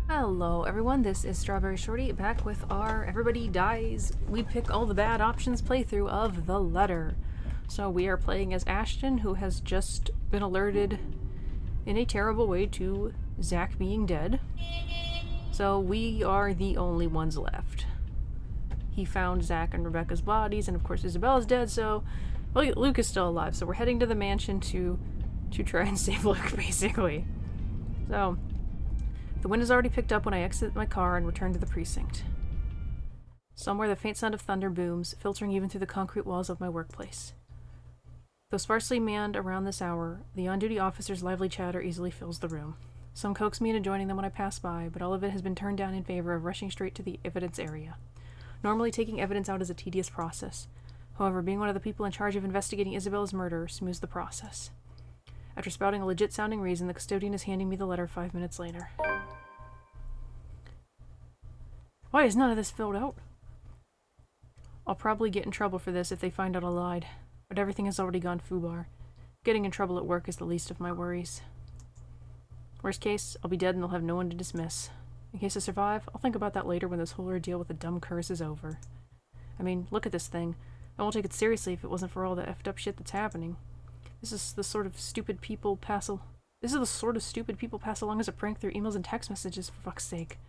Hello everyone, this is StrawberryShorty back with our Everybody Dies, we pick all the bad options playthrough of The Letter. So we are playing as Ashton, who has just been alerted in a terrible way to Zach being dead. So we are the only ones left. He found Zach and Rebecca's bodies, and of course Isabella's dead, so well, Luke is still alive. So we're heading to the mansion to try and save Luke, basically. So the wind is already picked up when I exit my car and return to the precinct. Somewhere the faint sound of thunder booms, filtering even through the concrete walls of my workplace. Though sparsely manned around this hour, the on-duty officer's lively chatter easily fills the room. Some coax me into joining them when I pass by, but all of it has been turned down in favor of rushing straight to the evidence area. Normally taking evidence out is a tedious process. However, being one of the people in charge of investigating Isabella's murder smooths the process. After spouting a legit-sounding reason, the custodian is handing me the letter 5 minutes later. Why is none of this filled out? I'll probably get in trouble for this if they find out I lied, but everything has already gone foobar. Getting in trouble at work is the least of my worries. Worst case, I'll be dead and they'll have no one to dismiss. In case I survive, I'll think about that later when this whole ordeal with the dumb curse is over. I mean, look at this thing. I won't take it seriously if it wasn't for all the effed up shit that's happening. This is the sort of stupid people pass along as a prank through emails and text messages, for fuck's sake.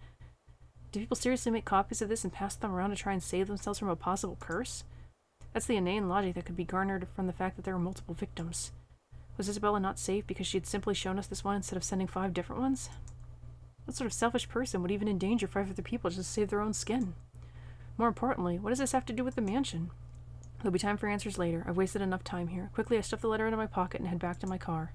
Do people seriously make copies of this and pass them around to try and save themselves from a possible curse? That's the inane logic that could be garnered from the fact that there are multiple victims. Was Isabella not safe because she had simply shown us this one instead of sending 5 different ones? What sort of selfish person would even endanger 5 other people just to save their own skin? More importantly, what does this have to do with the mansion? There'll be time for answers later. I've wasted enough time here. Quickly, I stuff the letter into my pocket and head back to my car.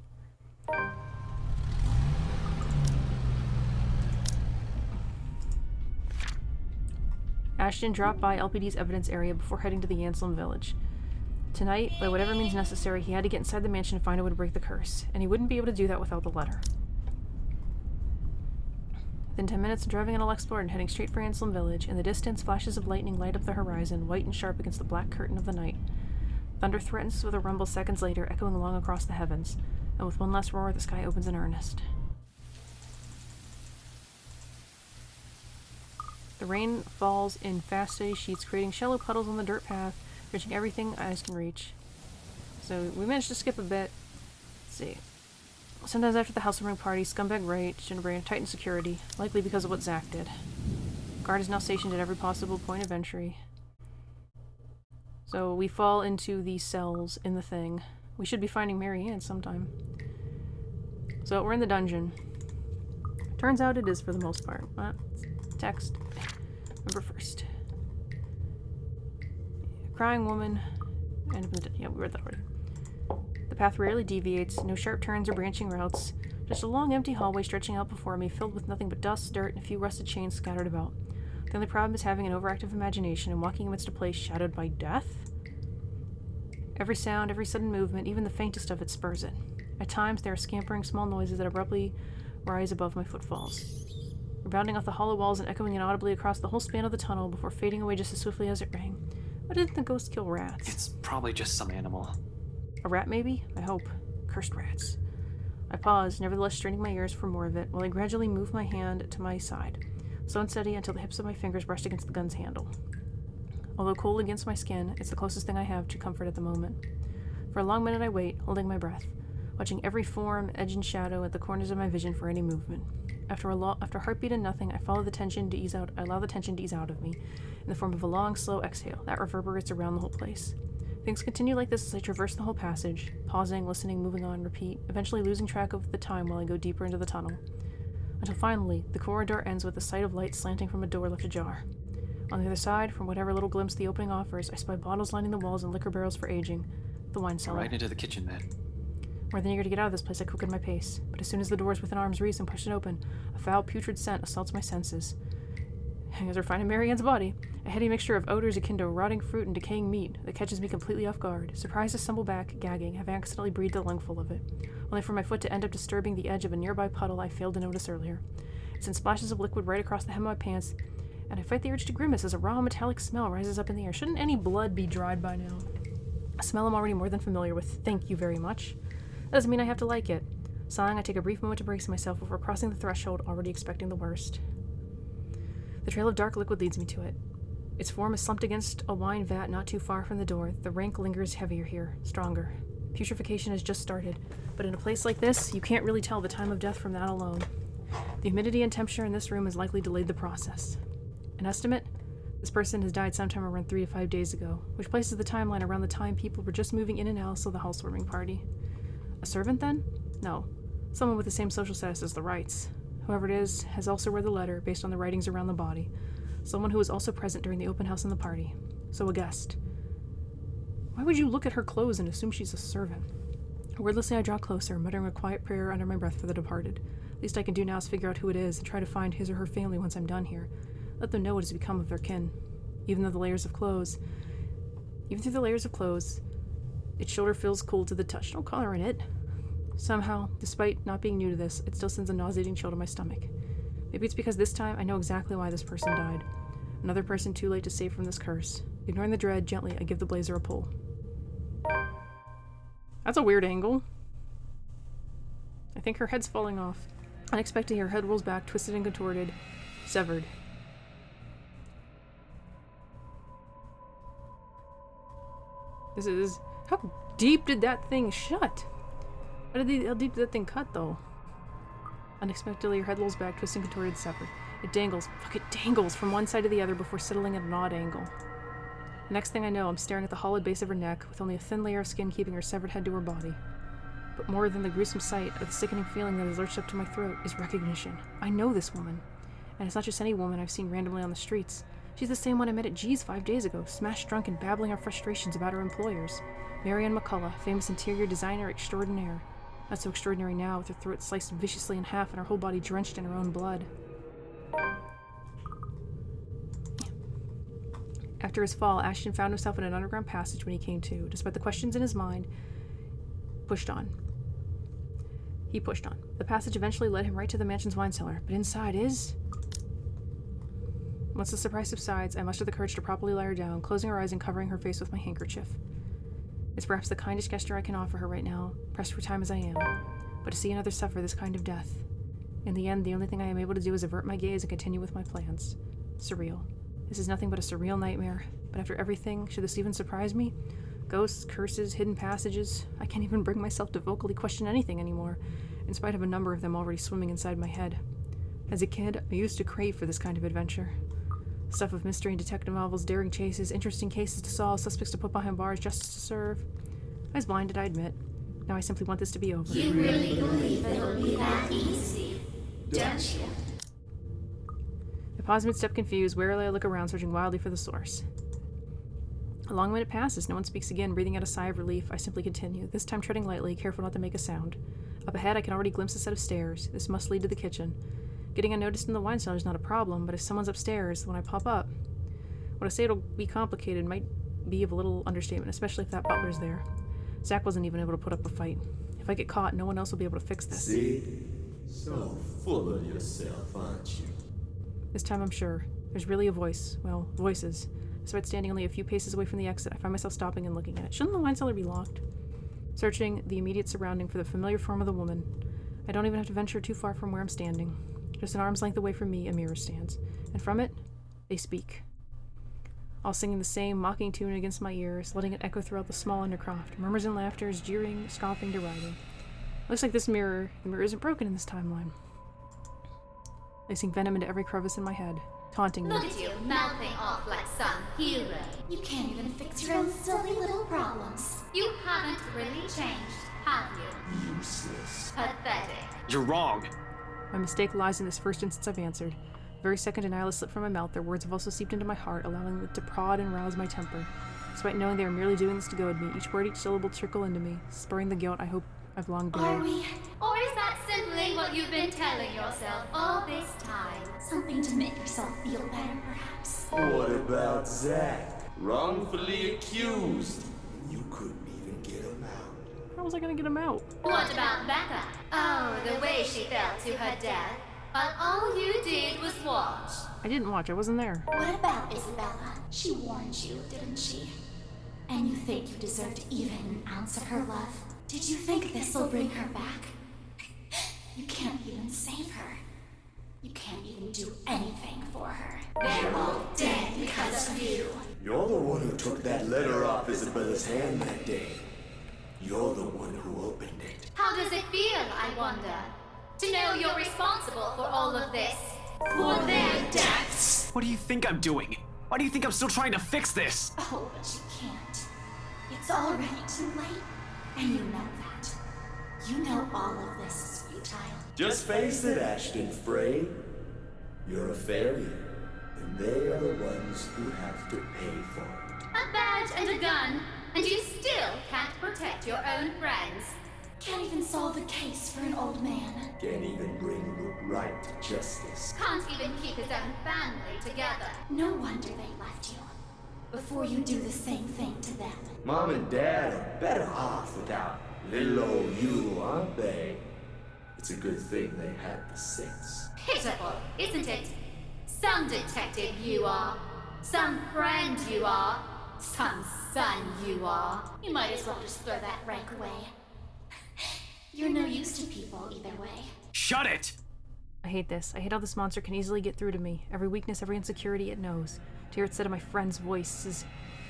Ashton dropped by LPD's evidence area before heading to the Anselm village. Tonight, by whatever means necessary, he had to get inside the mansion and find a way to break the curse, and he wouldn't be able to do that without the letter. Within 10 minutes of driving on Alexplore and heading straight for Anselm village, in the distance, flashes of lightning light up the horizon, white and sharp against the black curtain of the night. Thunder threatens with a rumble seconds later, echoing along across the heavens, and with one last roar, the sky opens in earnest. The rain falls in fast, steady sheets, creating shallow puddles on the dirt path, reaching everything eyes can reach. So we managed to skip a bit. Let's see. Sometimes after the housewarming party, Scumbag Ray generated tightened security, likely because of what Zach did. Guard is now stationed at every possible point of entry. So we fall into the cells in the thing. We should be finding Mary Ann sometime. So we're in the dungeon. Turns out it is for the most part. Text. Remember first. Crying woman. Yeah, we read that already. The path rarely deviates, no sharp turns or branching routes. Just a long empty hallway stretching out before me, filled with nothing but dust, dirt, and a few rusted chains scattered about. The only problem is having an overactive imagination and walking amidst a place shadowed by death. Every sound, every sudden movement, even the faintest of it spurs it. At times, there are scampering small noises that abruptly rise above my footfalls, rebounding off the hollow walls and echoing inaudibly across the whole span of the tunnel before fading away just as swiftly as it rang. Why didn't the ghost kill rats? It's probably just some animal. A rat, maybe? I hope. Cursed rats. I pause, nevertheless straining my ears for more of it, while I gradually move my hand to my side, so unsteady until the hips of my fingers brushed against the gun's handle. Although cold against my skin, it's the closest thing I have to comfort at the moment. For a long minute I wait, holding my breath, watching every form, edge and shadow at the corners of my vision for any movement. After heartbeat and nothing, I allow the tension to ease out of me, in the form of a long, slow exhale that reverberates around the whole place. Things continue like this as I traverse the whole passage, pausing, listening, moving on, repeat, eventually losing track of the time while I go deeper into the tunnel. Until finally, the corridor ends with the sight of light slanting from a door left ajar. On the other side, from whatever little glimpse the opening offers, I spy bottles lining the walls and liquor barrels for aging. The wine cellar. Right into the kitchen, then. More than eager to get out of this place, I quicken my pace. But as soon as the door is within arm's reach and push it open, a foul, putrid scent assaults my senses. As we're finding Mary Ann's body, a heady mixture of odors akin to rotting fruit and decaying meat that catches me completely off guard. Surprised to stumble back, gagging, having accidentally breathed a lungful of it, only for my foot to end up disturbing the edge of a nearby puddle I failed to notice earlier. It sends splashes of liquid right across the hem of my pants, and I fight the urge to grimace as a raw metallic smell rises up in the air. Shouldn't any blood be dried by now? A smell I'm already more than familiar with. Thank you very much. That doesn't mean I have to like it. Sighing, I take a brief moment to brace myself before crossing the threshold, already expecting the worst. The trail of dark liquid leads me to it. Its form is slumped against a wine vat not too far from the door. The rank lingers heavier here, stronger. Putrefaction has just started, but in a place like this, you can't really tell the time of death from that alone. The humidity and temperature in this room has likely delayed the process. An estimate? This person has died sometime around 3 to 5 days ago, which places the timeline around the time people were just moving in and out of the housewarming party. A servant, then? No. Someone with the same social status as the Wrights. Whoever it is has also read the letter based on the writings around the body. Someone who was also present during the open house and the party. So a guest. Why would you look at her clothes and assume she's a servant? Wordlessly, I draw closer, muttering a quiet prayer under my breath for the departed. Least I can do now is figure out who it is and try to find his or her family once I'm done here. Let them know what has become of their kin. Even through the layers of clothes, its shoulder feels cool to the touch. No color in it. Somehow, despite not being new to this, it still sends a nauseating chill to my stomach. Maybe it's because this time I know exactly why this person died. Another person too late to save from this curse. Ignoring the dread, gently, I give the blazer a pull. That's a weird angle. I think her head's falling off. Unexpectedly, her head rolls back, twisted and contorted, severed. This is... How deep did that thing shut? How deep did that thing cut, though? Unexpectedly, her head rolls back, twisted and contorted, severed. It dangles from one side to the other before settling at an odd angle. The next thing I know, I'm staring at the hollowed base of her neck, with only a thin layer of skin keeping her severed head to her body. But more than the gruesome sight of the sickening feeling that has lurched up to my throat is recognition. I know this woman. And it's not just any woman I've seen randomly on the streets. She's the same one I met at G's 5 days ago, smashed drunk and babbling our frustrations about her employers. Marianne McCullough, famous interior designer extraordinaire. Not so extraordinary now, with her throat sliced viciously in half and her whole body drenched in her own blood. After his fall, Ashton found himself in an underground passage when he came to. Despite the questions in his mind, He pushed on. The passage eventually led him right to the mansion's wine cellar, but inside is... Once the surprise subsides, I muster the courage to properly lie her down, closing her eyes and covering her face with my handkerchief. It's perhaps the kindest gesture I can offer her right now, pressed for time as I am, but to see another suffer this kind of death. In the end, the only thing I am able to do is avert my gaze and continue with my plans. Surreal. This is nothing but a surreal nightmare, but after everything, should this even surprise me? Ghosts, curses, hidden passages, I can't even bring myself to vocally question anything anymore, in spite of a number of them already swimming inside my head. As a kid, I used to crave for this kind of adventure. Stuff of mystery and detective novels, daring chases, interesting cases to solve, suspects to put behind bars, justice to serve. I was blinded, I admit. Now I simply want this to be over. You really believe it'll be that easy, don't you? I pause mid-step confused. Warily I look around, searching wildly for the source. A long minute passes. No one speaks again. Breathing out a sigh of relief, I simply continue, this time treading lightly, careful not to make a sound. Up ahead, I can already glimpse a set of stairs. This must lead to the kitchen. Getting unnoticed in the wine cellar is not a problem, but if someone's upstairs, when I pop up... When I say it'll be complicated might be of a little understatement, especially if that butler's there. Zach wasn't even able to put up a fight. If I get caught, no one else will be able to fix this. See? So full of yourself, aren't you? This time I'm sure. There's really a voice. Well, voices. Despite standing only a few paces away from the exit, I find myself stopping and looking at it. Shouldn't the wine cellar be locked? Searching the immediate surrounding for the familiar form of the woman. I don't even have to venture too far from where I'm standing. Just an arm's length away from me, a mirror stands. And from it, they speak. All singing the same mocking tune against my ears, letting it echo throughout the small undercroft. Murmurs and laughters, jeering, scoffing, deriding. Looks like the mirror isn't broken in this timeline. Lacing venom into every crevice in my head, taunting me. Look at you, mouthing off like some hero. You can't even fix your own silly little problems. You haven't really changed, have you? Useless. Pathetic. You're wrong. My mistake lies in this first instance I've answered. The very second denial slipped from my mouth, their words have also seeped into my heart, allowing it to prod and rouse my temper. Despite knowing they are merely doing this to goad me, each word, each syllable trickle into me, spurring the guilt I hope I've long Are buried. we? Or is that simply what you've been telling yourself all this time? Something to make yourself feel better, perhaps? What about Zach? Wrongfully accused. You couldn't even get him out. How was I gonna get him out? What about Becca? Oh, the way she fell to her death. But all you did was watch. I didn't watch, I wasn't there. What about Isabella? She warned you, didn't she? And you think you deserved even an ounce of her love? Did you think this'll bring her back? You can't even save her. You can't even do anything for her. They're all dead because of you. You're the one who took that letter off Isabella's hand that day. You're the one who opened it. How does it feel, I wonder? To know you're responsible for all of this? For their deaths? What do you think I'm doing? Why do you think I'm still trying to fix this? Oh, but you can't. It's already too late. And you know that. You know all of this is futile. Just face it, Ashton Frey. You're a fairy, and they are the ones who have to pay for it. A badge and a gun, and you still can't protect your own friends. Can't even solve a case for an old man. Can't even bring Luke right to justice. Can't even keep his own family together. No wonder they left you. Before you do the same thing to them. Mom and Dad are better off without little old you, aren't they? It's a good thing they had the sense. Pitiful, isn't it? Some detective you are. Some friend you are. Some son you are. You might as well just throw that rank away. You're no use to people either way. Shut it! I hate this. I hate how this monster can easily get through to me. Every weakness, every insecurity it knows. To hear it said in my friend's voice is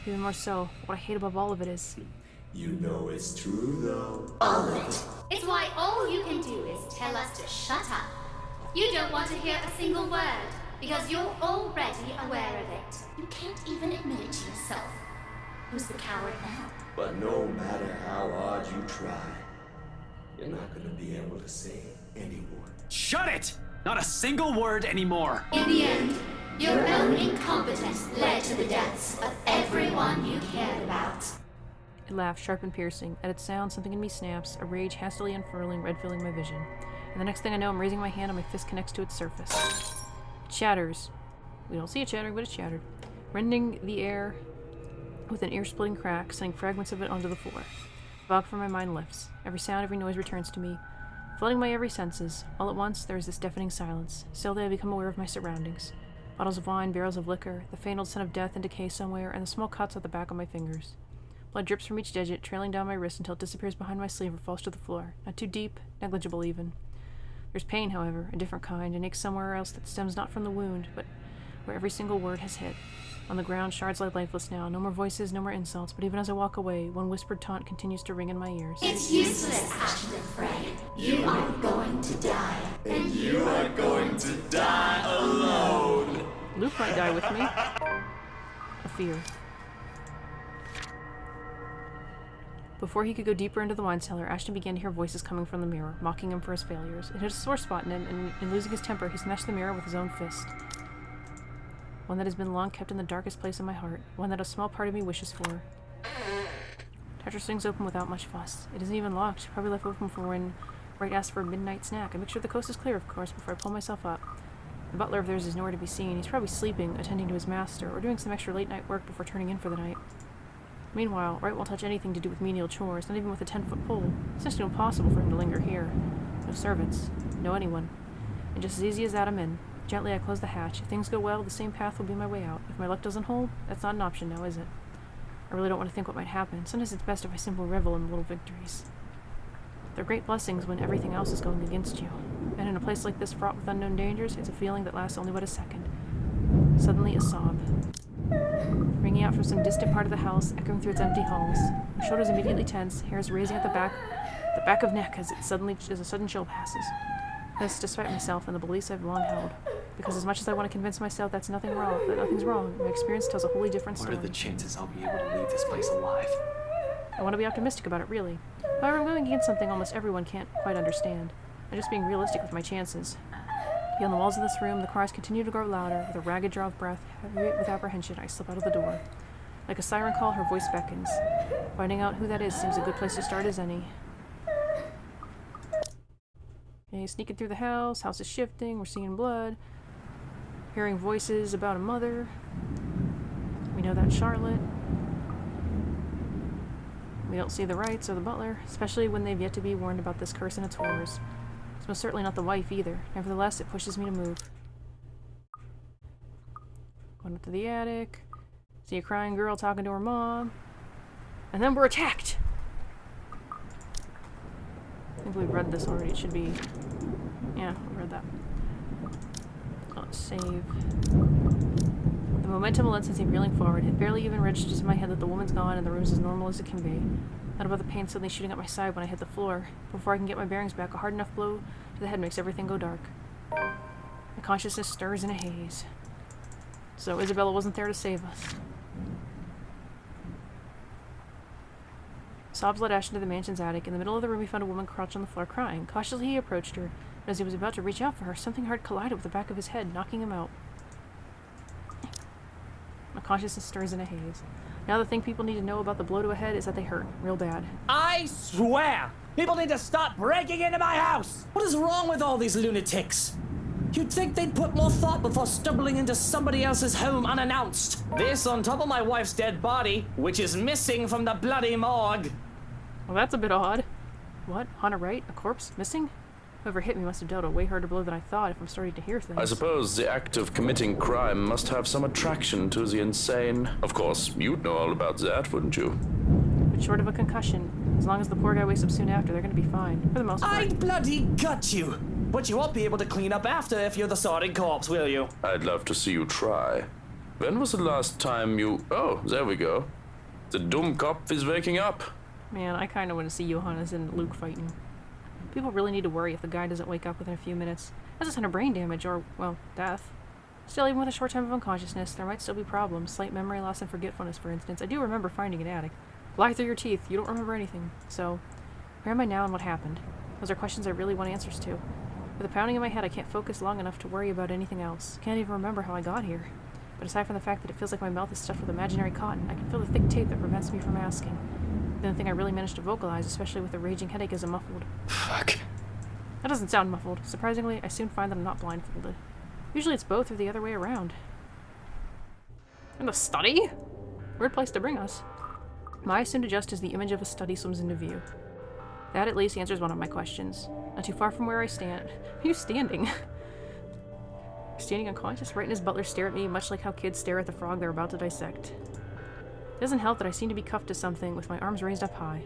even more so. What I hate above all of it is... You know it's true, though. All of it. It's why all you can do is tell us to shut up. You don't want to hear a single word, because you're already aware of it. You can't even admit it to yourself. Who's the coward now? But no matter how hard you try, you're not gonna be able to save anyone. Shut it! Not a single word anymore! In the end, your own incompetence led to the deaths of everyone you cared about. It laughs, sharp and piercing. At its sound, something in me snaps, a rage hastily unfurling, red filling my vision. And the next thing I know, I'm raising my hand and my fist connects to its surface. It shatters. We don't see it shattering, but it's shattered. Rending the air with an ear-splitting crack, sending fragments of it onto the floor. The fog from my mind lifts. Every sound, every noise returns to me, flooding my every senses. All at once, there is this deafening silence. Slowly I become aware of my surroundings. Bottles of wine, barrels of liquor, the faint old scent of death and decay somewhere, and the small cuts at the back of my fingers. Blood drips from each digit, trailing down my wrist until it disappears behind my sleeve or falls to the floor. Not too deep, negligible even. There's pain, however, a different kind, an ache somewhere else that stems not from the wound, but where every single word has hit. On the ground, shards lie lifeless now. No more voices, no more insults, but even as I walk away, one whispered taunt continues to ring in my ears. It's useless, Ashton Frey. You are going to die. And you are going to die alone. Luke might die with me. A fear. Before he could go deeper into the wine cellar, Ashton began to hear voices coming from the mirror, mocking him for his failures. It hit a sore spot in him, and in losing his temper, he smashed the mirror with his own fist. One that has been long kept in the darkest place in my heart, one that a small part of me wishes for. Tetra swings open without much fuss. It isn't even locked, probably left open for when Wright asks for a midnight snack. I make sure the coast is clear, of course, before I pull myself up. The butler of theirs is nowhere to be seen. He's probably sleeping, attending to his master, or doing some extra late-night work before turning in for the night. Meanwhile, Wright won't touch anything to do with menial chores, not even with a 10-foot pole. It's just impossible for him to linger here. No servants. No anyone. And just as easy as that, I'm in. Gently, I close the hatch. If things go well, the same path will be my way out. If my luck doesn't hold, that's not an option now, is it? I really don't want to think what might happen. Sometimes it's best if I simply revel in the little victories. They're great blessings when everything else is going against you. And in a place like this fraught with unknown dangers, it's a feeling that lasts only but a second. Suddenly, a sob. Ringing out from some distant part of the house, echoing through its empty halls. My shoulders immediately tense, hairs raising at the back of neck as a sudden chill passes. This, despite myself and the beliefs I've long held. Because as much as I want to convince myself that nothing's wrong, my experience tells a wholly different story. What are the chances I'll be able to leave this place alive? I want to be optimistic about it, really. However, I'm going against something almost everyone can't quite understand. I'm just being realistic with my chances. Beyond the walls of this room, the cries continue to grow louder. With a ragged draw of breath, heavy with apprehension, I slip out of the door. Like a siren call, her voice beckons. Finding out who that is seems a good place to start as any. Okay, sneaking through the house is shifting, we're seeing blood. Hearing voices about a mother. We know that's Charlotte. We don't see the Wrights or the butler, especially when they've yet to be warned about this curse and its horrors. It's most certainly not the wife either. Nevertheless, it pushes me to move. Going up to the attic. See a crying girl talking to her mom. And then we're attacked! I think we've read this already. It should be... Yeah, we read that. Save. The momentum will sends me reeling forward. It barely even registers in my head that the woman's gone and the room's as normal as it can be. Not about the pain suddenly shooting up my side when I hit the floor. Before I can get my bearings back, a hard enough blow to the head makes everything go dark. My consciousness stirs in a haze. So Isabella wasn't there to save us. Sobs led Ashton to the mansion's attic. In the middle of the room, he found a woman crouched on the floor crying. Cautiously, he approached her, but as he was about to reach out for her, something hard collided with the back of his head, knocking him out. My consciousness stirs in a haze. Now the thing people need to know about the blow to a head is that they hurt real bad. I swear! People need to stop breaking into my house! What is wrong with all these lunatics? You'd think they'd put more thought before stumbling into somebody else's home unannounced. This on top of my wife's dead body, which is missing from the bloody morgue. Well, that's a bit odd. What? Hannah Wright? A corpse? Missing? Whoever hit me must have dealt a way harder blow than I thought if I'm starting to hear things. I suppose the act of committing crime must have some attraction to the insane. Of course, you'd know all about that, wouldn't you? But short of a concussion, as long as the poor guy wakes up soon after, they're gonna be fine. For the most part. I'd bloody gut you! But you won't be able to clean up after if you're the sorted corpse, will you? I'd love to see you try. When was the last time you... Oh, there we go. The dumb cop is waking up. Man, I kinda want to see Johannes and Luke fighting. People really need to worry if the guy doesn't wake up within a few minutes. That's a ton of brain damage or, well, death. Still, even with a short time of unconsciousness, there might still be problems. Slight memory loss and forgetfulness, for instance. I do remember finding an attic. Lie through your teeth. You don't remember anything. So, where am I now and what happened? Those are questions I really want answers to. With a pounding in my head, I can't focus long enough to worry about anything else. Can't even remember how I got here. But aside from the fact that it feels like my mouth is stuffed with imaginary cotton, I can feel the thick tape that prevents me from asking. The only thing I really managed to vocalize, especially with a raging headache, is a muffled. Fuck. That doesn't sound muffled. Surprisingly, I soon find that I'm not blindfolded. Usually it's both or the other way around. In the study? Weird place to bring us. My eyes soon adjust as the image of a study swims into view. That at least answers one of my questions. Not too far from where I stand. Are you standing? Standing unconscious, Wright and his butler stare at me, much like how kids stare at the frog they're about to dissect. It doesn't help that I seem to be cuffed to something with my arms raised up high.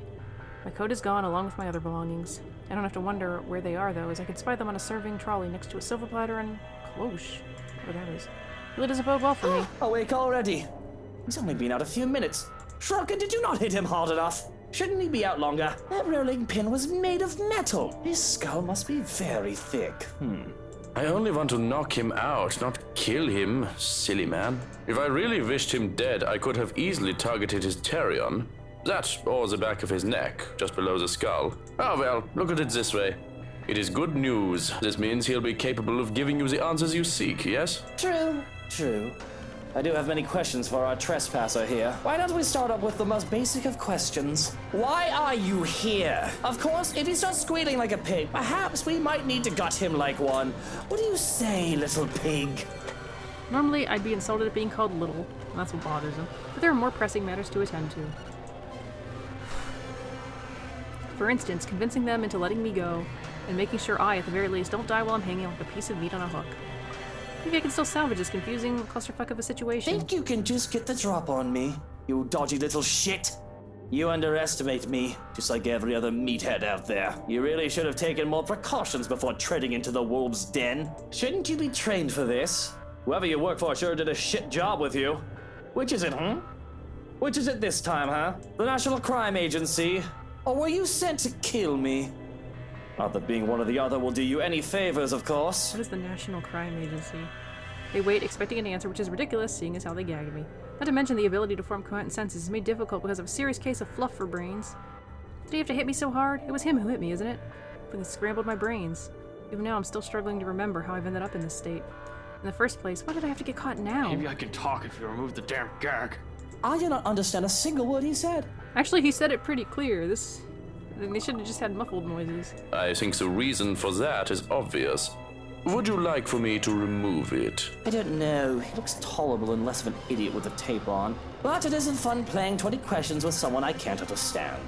My coat is gone along with my other belongings. I don't have to wonder where they are, though, as I can spy them on a serving trolley next to a silver platter and cloche. Whatever that is. Really doesn't bode well for me. Awake already. He's only been out a few minutes. Shruggin, did you not hit him hard enough? Shouldn't he be out longer? That rolling pin was made of metal. His skull must be very thick. I only want to knock him out, not kill him, silly man. If I really wished him dead, I could have easily targeted his pterion. That, or the back of his neck, just below the skull. Oh well, look at it this way. It is good news. This means he'll be capable of giving you the answers you seek, yes? True, true. I do have many questions for our trespasser here. Why don't we start up with the most basic of questions? Why are you here? Of course, if he starts squealing like a pig, perhaps we might need to gut him like one. What do you say, little pig? Normally, I'd be insulted at being called little, and that's what bothers him. But there are more pressing matters to attend to. For instance, convincing them into letting me go, and making sure I, at the very least, don't die while I'm hanging like a piece of meat on a hook. Maybe I can still salvage this confusing clusterfuck of a situation. Think you can just get the drop on me, you dodgy little shit? You underestimate me, just like every other meathead out there. You really should have taken more precautions before treading into the wolves' den. Shouldn't you be trained for this? Whoever you work for sure did a shit job with you. Which is it, huh? Which is it this time, huh? The National Crime Agency? Or were you sent to kill me? Not that being one or the other will do you any favors, of course. What is the National Crime Agency? They wait, expecting an answer, which is ridiculous, seeing as how they gagged me. Not to mention the ability to form coherent sentences is made difficult because of a serious case of fluff for brains. Did he have to hit me so hard? It was him who hit me, isn't it? Fucking scrambled my brains. Even now, I'm still struggling to remember how I've ended up in this state. In the first place, why did I have to get caught now? Maybe I can talk if you remove the damn gag. I do not understand a single word he said. Actually, he said it pretty clear. They should have just had muffled noises. I think the reason for that is obvious. Would you like for me to remove it? I don't know. He looks tolerable and less of an idiot with the tape on. But it isn't fun playing 20 questions with someone I can't understand.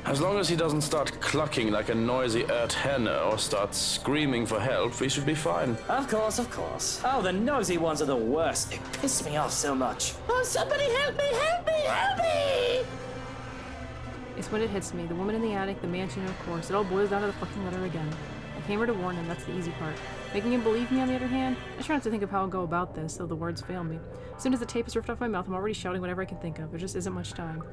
As long as he doesn't start clucking like a noisy hen or starts screaming for help, we should be fine. Of course, of course. Oh, the nosy ones are the worst. They piss me off so much. Oh, somebody help me, help me, help me! It's when it hits me. The woman in the attic, the mansion, and of course, it all boils down to the fucking letter again. I came here to warn him, that's the easy part. Making him believe me, on the other hand, I try not to think of how I'll go about this, though the words fail me. As soon as the tape is ripped off my mouth, I'm already shouting whatever I can think of. There just isn't much time.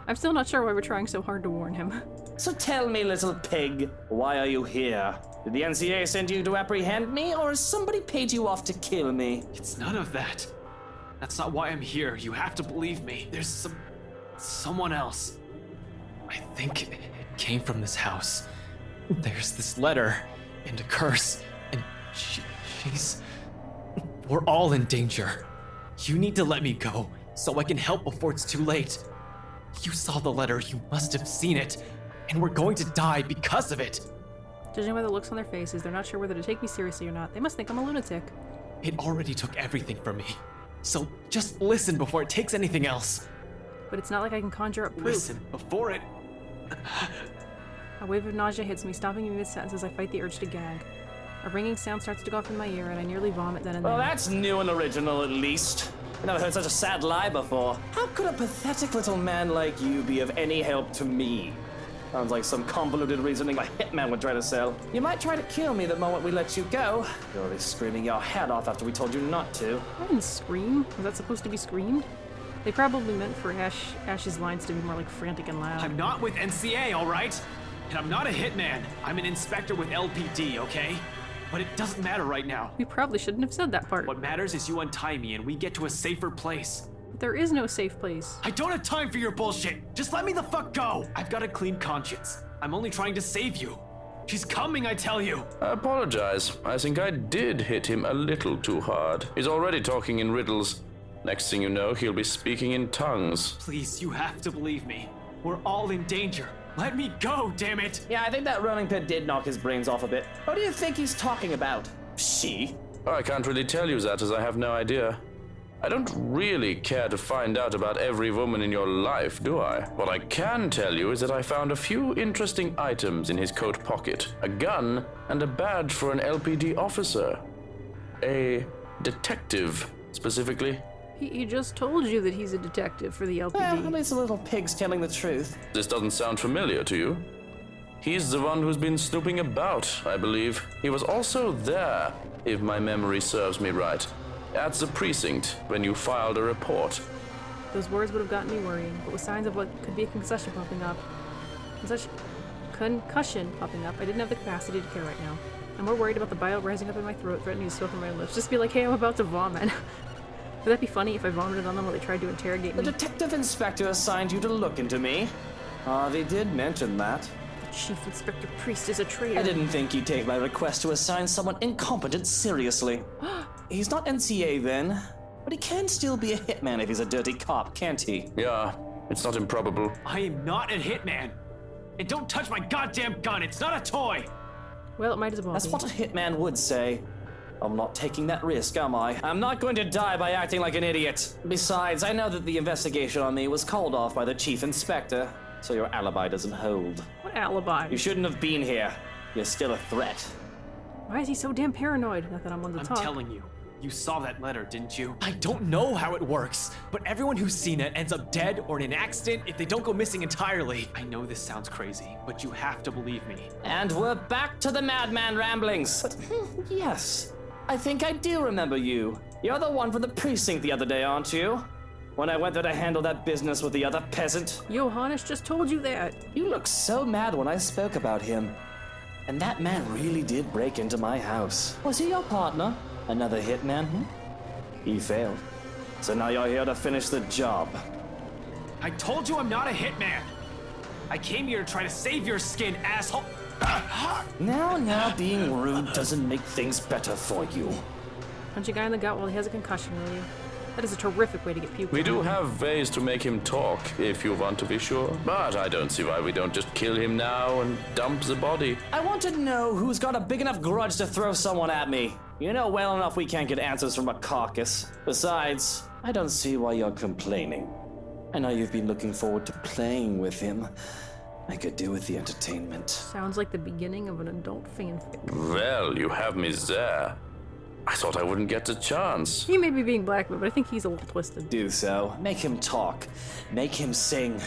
I'm still not sure why we're trying so hard to warn him. So tell me, little pig, why are you here? Did the NCA send you to apprehend me, or has somebody paid you off to kill me? It's none of that. That's not why I'm here. You have to believe me. There's someone else. I think it came from this house. There's this letter and a curse, and she's... We're all in danger. You need to let me go so I can help before it's too late. You saw the letter, you must have seen it, and we're going to die because of it. Judging by the looks on their faces, they're not sure whether to take me seriously or not. They must think I'm a lunatic. It already took everything from me. So just listen before it takes anything else. But it's not like I can conjure up proof. Listen before it... A wave of nausea hits me, stopping me mid-sentence as I fight the urge to gag. A ringing sound starts to go off in my ear, and I nearly vomit then and there. Well, that's new and original, at least. I never heard such a sad lie before. How could a pathetic little man like you be of any help to me? Sounds like some convoluted reasoning a hitman would try to sell. You might try to kill me the moment we let you go. You're already screaming your head off after we told you not to. I didn't scream. Was that supposed to be screamed? They probably meant for Ash's lines to be more like frantic and loud. I'm not with NCA, all right? And I'm not a hitman. I'm an inspector with LPD, okay? But it doesn't matter right now. We probably shouldn't have said that part. What matters is you untie me and we get to a safer place. There is no safe place. I don't have time for your bullshit. Just let me the fuck go. I've got a clean conscience. I'm only trying to save you. She's coming, I tell you. I apologize. I think I did hit him a little too hard. He's already talking in riddles. Next thing you know, he'll be speaking in tongues. Please, you have to believe me. We're all in danger. Let me go, damn it! Yeah, I think that running pit did knock his brains off a bit. What do you think he's talking about? She? Oh, I can't really tell you that, as I have no idea. I don't really care to find out about every woman in your life, do I? What I can tell you is that I found a few interesting items in his coat pocket. A gun and a badge for an LPD officer. A detective, specifically. He just told you that he's a detective for the LPD. Well, at least the little pig's telling the truth. This doesn't sound familiar to you. He's the one who's been snooping about, I believe. He was also there, if my memory serves me right, at the precinct when you filed a report. Those words would have gotten me worrying, but with signs of what could be a concussion popping up, I didn't have the capacity to care right now. I'm more worried about the bile rising up in my throat, threatening to spill from my lips. Just be like, hey, I'm about to vomit. Would that be funny if I vomited on them while they tried to interrogate me? The detective inspector assigned you to look into me. They did mention that. The Chief Inspector Priest is a traitor. I didn't think he'd take my request to assign someone incompetent seriously. He's not NCA then, but he can still be a hitman if he's a dirty cop, can't he? Yeah, it's not improbable. I am not a hitman. And don't touch my goddamn gun, it's not a toy! Well, it might as well That's be. what a hitman would say. I'm not taking that risk, am I? I'm not going to die by acting like an idiot. Besides, I know that the investigation on me was called off by the chief inspector, so your alibi doesn't hold. What alibi? You shouldn't have been here. You're still a threat. Why is he so damn paranoid? Not that I'm one to I'm talk. telling you, you saw that letter, didn't you? I don't know how it works, but everyone who's seen it ends up dead or in an accident if they don't go missing entirely. I know this sounds crazy, but you have to believe me. And we're back to the madman ramblings. But, yes, I think I do remember you. You're the one from the precinct the other day, aren't you? When I went there to handle that business with the other peasant. Johannes just told you that. You looked so mad when I spoke about him. And that man really did break into my house. Was he your partner? Another hitman? He failed. So now you're here to finish the job. I told you I'm not a hitman. I came here to try to save your skin, asshole. Now being rude doesn't make things better for you. Punch a guy in the gut while he has a concussion, will you? That is a terrific way to get puked We do on. have ways to make him talk, if you want to be sure. But I don't see why we don't just kill him now and dump the body. I want to know who's got a big enough grudge to throw someone at me. You know well enough we can't get answers from a caucus. Besides, I don't see why you're complaining. I know you've been looking forward to playing with him. I could do with the entertainment. Sounds like the beginning of an adult fanfic. Well, you have me there. I thought I wouldn't get the chance. He may be being blackmailed, but I think he's a little twisted. Do so. Make him talk. Make him sing.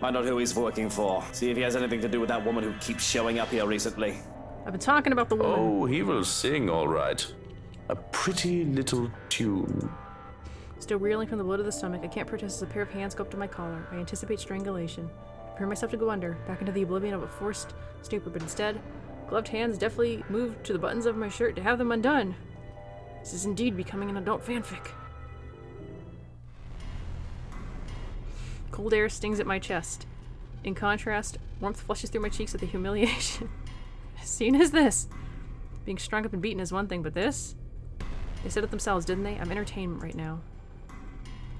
Find out who he's working for. See if he has anything to do with that woman who keeps showing up here recently. I've been talking about the woman. Oh, he will sing all right. A pretty little tune. Still reeling from the blow to the stomach, I can't protest as a pair of hands go up to my collar. I anticipate strangulation. Prepare myself to go under, back into the oblivion of a forced stupor, but instead, gloved hands deftly moved to the buttons of my shirt to have them undone. This is indeed becoming an adult fanfic. Cold air stings at my chest. In contrast, warmth flushes through my cheeks at the humiliation. As soon as this. Being strung up and beaten is one thing, but this? They said it themselves, didn't they? I'm entertainment right now.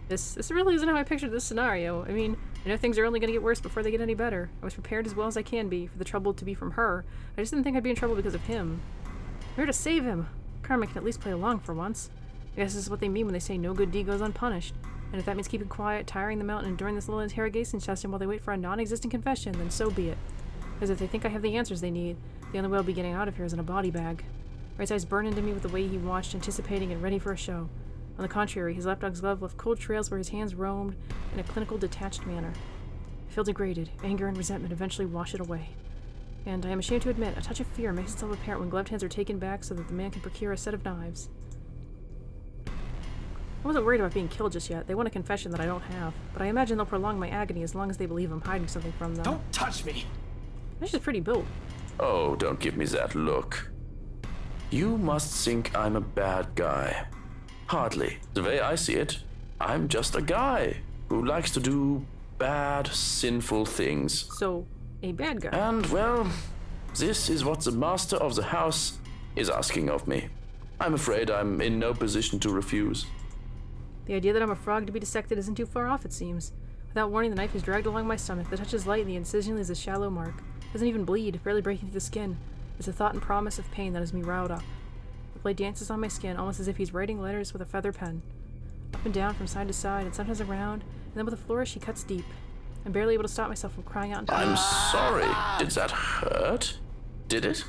This really isn't how I pictured this scenario. I mean, I know things are only going to get worse before they get any better. I was prepared as well as I can be for the trouble to be from her. I just didn't think I'd be in trouble because of him. I'm here to save him. Karma can at least play along for once. I guess this is what they mean when they say no good deed goes unpunished. And if that means keeping quiet, tiring them out, and enduring this little interrogation session while they wait for a non-existent confession, then so be it. Because if they think I have the answers they need, the only way I'll be getting out of here is in a body bag. Right's eyes burned into me with the way he watched, anticipating and ready for a show. On the contrary, his lapdog's glove left cold trails where his hands roamed in a clinical, detached manner. I feel degraded. Anger and resentment eventually wash it away. And I am ashamed to admit, a touch of fear makes itself apparent when gloved hands are taken back so that the man can procure a set of knives. I wasn't worried about being killed just yet. They want a confession that I don't have. But I imagine they'll prolong my agony as long as they believe I'm hiding something from them. Don't touch me! That's just pretty built. Oh, don't give me that look. You must think I'm a bad guy. Hardly. The way I see it, I'm just a guy who likes to do bad, sinful things. So, a bad guy. And, well, this is what the master of the house is asking of me. I'm afraid I'm in no position to refuse. The idea that I'm a frog to be dissected isn't too far off, it seems. Without warning, the knife is dragged along my stomach. The touch is light and the incision leaves a shallow mark. It doesn't even bleed, barely breaking through the skin. It's the thought and promise of pain that has me riled up. The blade dances on my skin, almost as if he's writing letters with a feather pen. Up and down, from side to side, and sometimes around, and then with a flourish he cuts deep. I'm barely able to stop myself from crying out into I'm sorry. Did that hurt? Did it?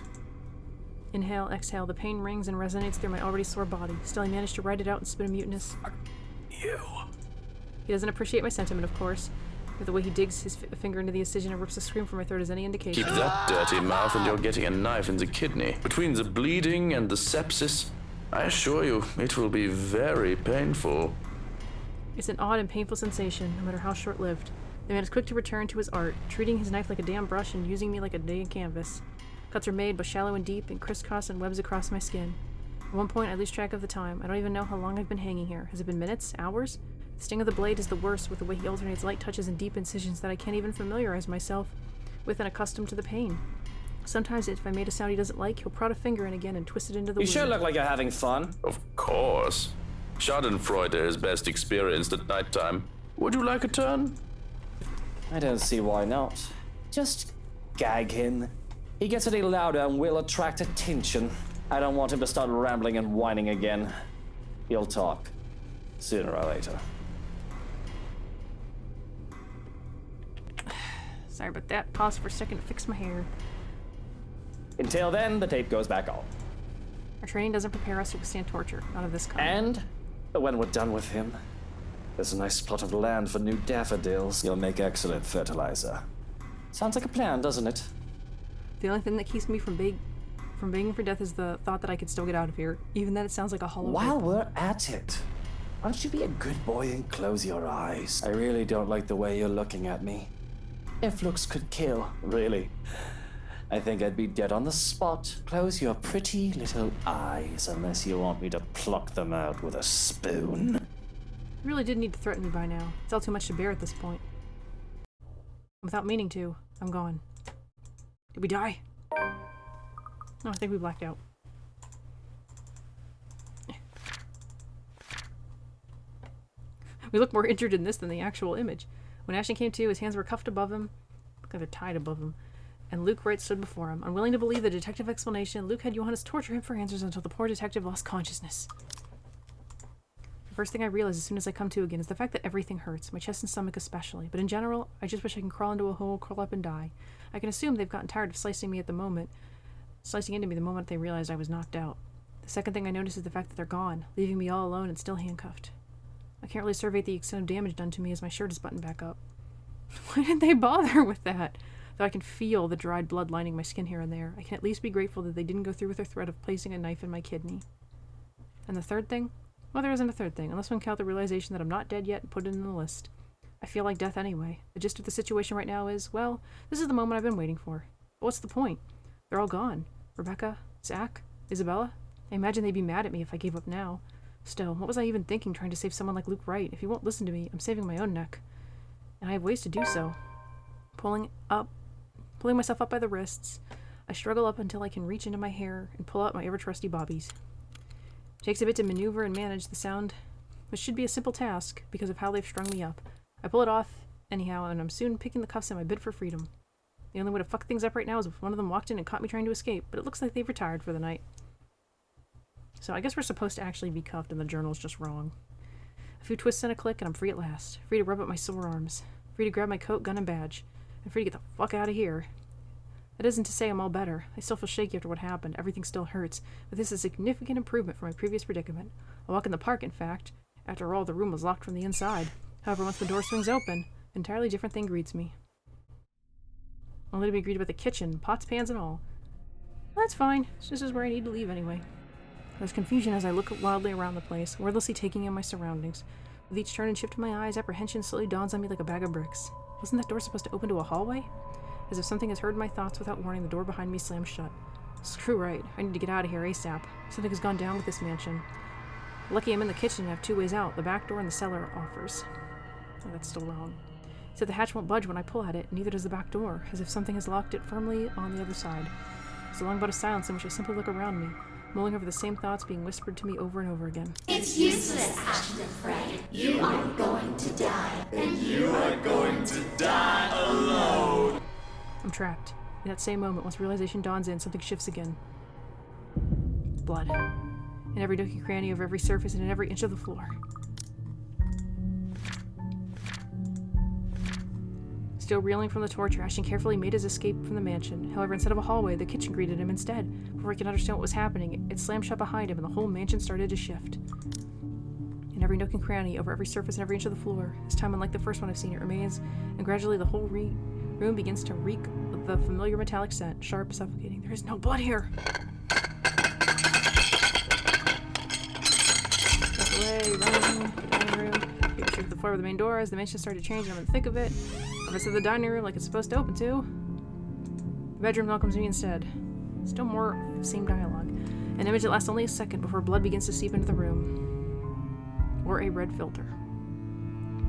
Inhale, exhale, the pain rings and resonates through my already sore body. Still, I manage to write it out and spit a mutinous. You. He doesn't appreciate my sentiment, of course. But the way he digs his finger into the incision and rips a scream from my throat is any indication. Keep that dirty mouth and you're getting a knife in the kidney. Between the bleeding and the sepsis, I assure you, it will be very painful. It's an odd and painful sensation, no matter how short-lived. The man is quick to return to his art, treating his knife like a damn brush and using me like a damn canvas. Cuts are made, but shallow and deep, and crisscross and webs across my skin. At one point, I lose track of the time. I don't even know how long I've been hanging here. Has it been minutes? Hours? The sting of the blade is the worst, with the way he alternates light touches and deep incisions that I can't even familiarize myself with and accustomed to the pain. Sometimes, if I made a sound he doesn't like, he'll prod a finger in again and twist it into the You wound. sure look like you're having fun. Of course. Schadenfreude is best experienced at nighttime. Would you like a turn? I don't see why not. Just gag him. He gets any louder and will attract attention. I don't want him to start rambling and whining again. He'll talk. Sooner or later. Sorry about that. Pause for a second to fix my hair. Until then, the tape goes back on. Our training doesn't prepare us to withstand torture. None of this kind. And when we're done with him, there's a nice plot of land for new daffodils. You'll make excellent fertilizer. Sounds like a plan, doesn't it? The only thing that keeps me from begging for death is the thought that I could still get out of here, even that it sounds like a hollow While hope. we're at it, why don't you be a good boy and close your eyes? I really don't like the way you're looking at me. If looks could kill, really, I think I'd be dead on the spot. Close your pretty little eyes unless you want me to pluck them out with a spoon. You really did need to threaten me by now. It's all too much to bear at this point. Without meaning to, I'm gone. Did we die? No, I think we blacked out. We look more injured in this than the actual image. When Ashton came to, his hands were cuffed above him, looked like they're tied above him, and Luke Wright stood before him. Unwilling to believe the detective explanation, Luke had Johannes torture him for answers until the poor detective lost consciousness. The first thing I realize as soon as I come to again is the fact that everything hurts, my chest and stomach especially, but in general, I just wish I can crawl into a hole, curl up and die. I can assume they've gotten tired of slicing into me the moment they realized I was knocked out. The second thing I notice is the fact that they're gone, leaving me all alone and still handcuffed. I can't really survey the extent of damage done to me as my shirt is buttoned back up. Why didn't they bother with that? Though I can feel the dried blood lining my skin here and there, I can at least be grateful that they didn't go through with their threat of placing a knife in my kidney. And the third thing? Well, there isn't a third thing, unless one count the realization that I'm not dead yet and put it in the list. I feel like death anyway. The gist of the situation right now is, well, this is the moment I've been waiting for. But what's the point? They're all gone. Rebecca, Zach, Isabella. I imagine they'd be mad at me if I gave up now. Still, what was I even thinking trying to save someone like Luke Wright? If he won't listen to me, I'm saving my own neck. And I have ways to do so. Pulling myself up by the wrists, I struggle up until I can reach into my hair and pull out my ever-trusty bobbies. It takes a bit to maneuver and manage the sound, which should be a simple task because of how they've strung me up. I pull it off anyhow, and I'm soon picking the cuffs in my bid for freedom. The only way to fuck things up right now is if one of them walked in and caught me trying to escape, but it looks like they've retired for the night. So I guess we're supposed to actually be cuffed and the journal's just wrong. A few twists and a click and I'm free at last. Free to rub up my sore arms. Free to grab my coat, gun, and badge. And free to get the fuck out of here. That isn't to say I'm all better. I still feel shaky after what happened. Everything still hurts. But this is a significant improvement from my previous predicament. A walk in the park, in fact. After all, the room was locked from the inside. However, once the door swings open, an entirely different thing greets me. Only to be greeted by the kitchen, pots, pans, and all. That's fine. This is where I need to leave anyway. There's confusion as I look wildly around the place, wordlessly taking in my surroundings. With each turn and shift of my eyes, apprehension slowly dawns on me like a bag of bricks. Wasn't that door supposed to open to a hallway? As if something has heard my thoughts without warning, the door behind me slams shut. Screw right. I need to get out of here ASAP. Something has gone down with this mansion. Lucky I'm in the kitchen and have two ways out, the back door and the cellar offers. Oh, that's still wrong. So the hatch won't budge when I pull at it, and neither does the back door, as if something has locked it firmly on the other side. It's a long bout of silence in which I simply look around me, mulling over the same thoughts being whispered to me over and over again. It's useless, Ashton Frey. You are going to die. And you are going to die alone. I'm trapped. In that same moment, once realization dawns in, something shifts again. Blood. In every nook and cranny of every surface and in every inch of the floor. Still reeling from the torture, Ashton carefully made his escape from the mansion. However, instead of a hallway, the kitchen greeted him instead. Before he could understand what was happening, it slammed shut behind him and the whole mansion started to shift. In every nook and cranny, over every surface and every inch of the floor, this time unlike the first one I've seen, it remains, and gradually the whole room begins to reek of the familiar metallic scent, sharp, suffocating. There is no blood here! Step away, running, dining room. Peter shook the floor of the main door as the mansion started to change and I'm in the thick of it. Over to the dining room like it's supposed to open to. The bedroom welcomes me instead. Still more of the same dialogue. An image that lasts only a second before blood begins to seep into the room. Or a red filter.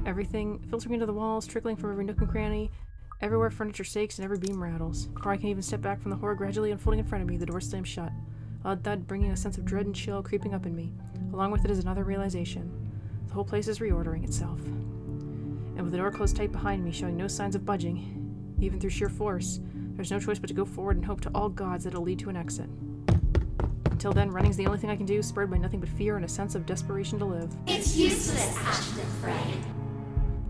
Everything filtering into the walls, trickling from every nook and cranny. Everywhere furniture shakes and every beam rattles. Before I can even step back from the horror gradually unfolding in front of me, the door slams shut. A thud bringing a sense of dread and chill creeping up in me. Along with it is another realization. The whole place is reordering itself. And with the door closed tight behind me, showing no signs of budging, even through sheer force, there's no choice but to go forward and hope to all gods that it'll lead to an exit. Until then, running's the only thing I can do, spurred by nothing but fear and a sense of desperation to live. It's useless, Ashton Frey.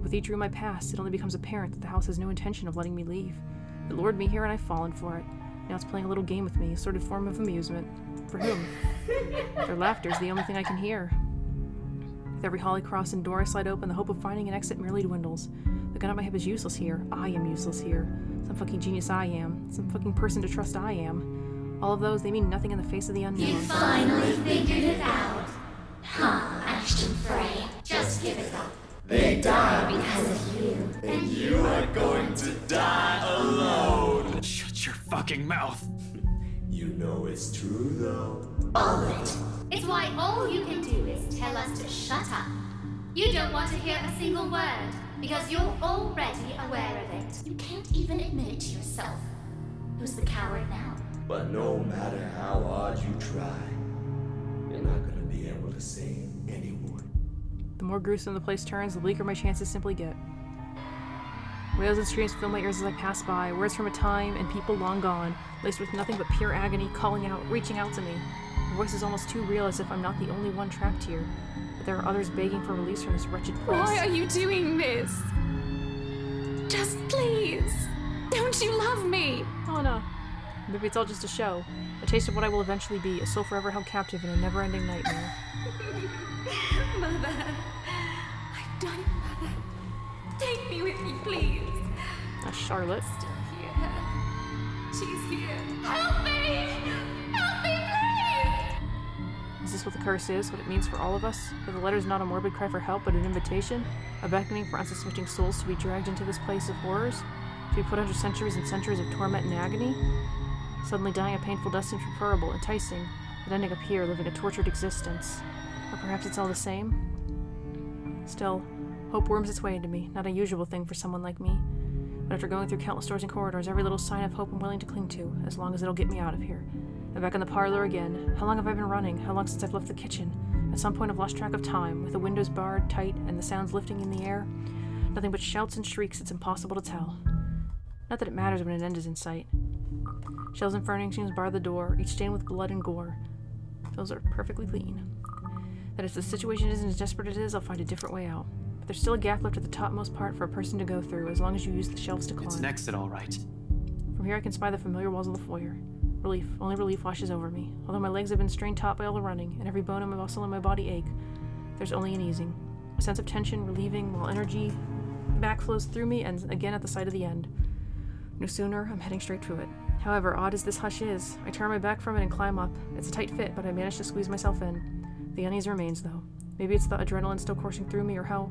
With each room I pass, it only becomes apparent that the house has no intention of letting me leave. It lured me here and I've fallen for it. Now it's playing a little game with me, a sort of form of amusement. For whom? Their laughter is the only thing I can hear. With every hall I cross and door I slide open, the hope of finding an exit merely dwindles. The gun at my hip is useless here. I am useless here. Some fucking genius I am. Some fucking person to trust I am. All of those, they mean nothing in the face of the unknown. You finally figured it out. Huh, Ashton Frey. Just give it up. They die because of you. And you are going to die alone. Shut your fucking mouth. You know it's true, though. All of it. It's why all you can do is tell us to shut up. You don't want to hear a single word, because you're already aware of it. You can't even admit it to yourself. Who's the coward now? But no matter how hard you try, you're not gonna be able to save anyone. The more gruesome the place turns, the bleaker my chances simply get. Wails and screams fill my ears as I pass by, words from a time and people long gone, laced with nothing but pure agony, calling out, reaching out to me. The voice is almost too real, as if I'm not the only one trapped here, but there are others begging for release from this wretched place. Why are you doing this? Just please. Don't you love me? Oh no. Maybe it's all just a show. A taste of what I will eventually be, a soul forever held captive in a never-ending nightmare. Mother. I've done it, Mother. Take me with you, please. That's Charlotte. Still here. She's here. Help me! Help me, please! Is this what the curse is? What it means for all of us? That the letter is not a morbid cry for help, but an invitation? A beckoning for unsuspecting souls to be dragged into this place of horrors? To be put under centuries and centuries of torment and agony? Suddenly dying a painful death seems preferable, enticing, but ending up here, living a tortured existence. Or perhaps it's all the same? Still, hope worms its way into me, not a usual thing for someone like me. But after going through countless doors and corridors, every little sign of hope I'm willing to cling to, as long as it'll get me out of here. I'm back in the parlor again. How long have I been running? How long since I've left the kitchen? At some point I've lost track of time, with the windows barred tight and the sounds lifting in the air. Nothing but shouts and shrieks, it's impossible to tell. Not that it matters when an end is in sight. Shelves and furnishings bar the door, each stained with blood and gore. Those are perfectly clean. That if the situation isn't as desperate as it is, I'll find a different way out. But there's still a gap left at the topmost part for a person to go through, as long as you use the shelves to climb. It's an exit, all right. From here I can spy the familiar walls of the foyer. Relief, only relief washes over me. Although my legs have been strained taut by all the running, and every bone and muscle in my body ache, there's only an easing. A sense of tension relieving while energy back flows through me and again at the sight of the end. No sooner, I'm heading straight to it. However, odd as this hush is, I turn my back from it and climb up. It's a tight fit, but I manage to squeeze myself in. The unease remains, though. Maybe it's the adrenaline still coursing through me, or how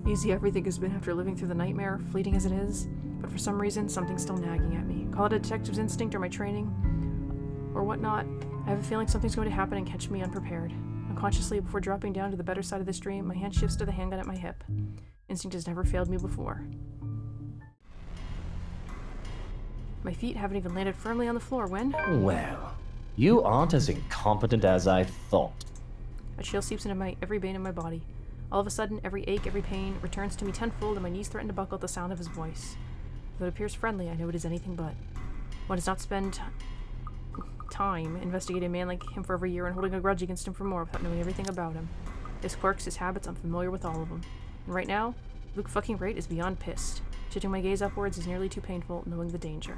easy everything has been after living through the nightmare, fleeting as it is. But for some reason, something's still nagging at me. Call it a detective's instinct or my training, or whatnot. I have a feeling something's going to happen and catch me unprepared. Unconsciously, before dropping down to the better side of the stream, my hand shifts to the handgun at my hip. Instinct has never failed me before. My feet haven't even landed firmly on the floor when... Well, you aren't as incompetent as I thought. A chill seeps into every vein in my body. All of a sudden, every ache, every pain returns to me tenfold, and my knees threaten to buckle at the sound of his voice. Though it appears friendly, I know it is anything but. One does not spend time investigating a man like him for over a year and holding a grudge against him for more without knowing everything about him. His quirks, his habits, I'm familiar with all of them. And right now, Luke fucking Wright is beyond pissed. Shifting my gaze upwards is nearly too painful, knowing the danger.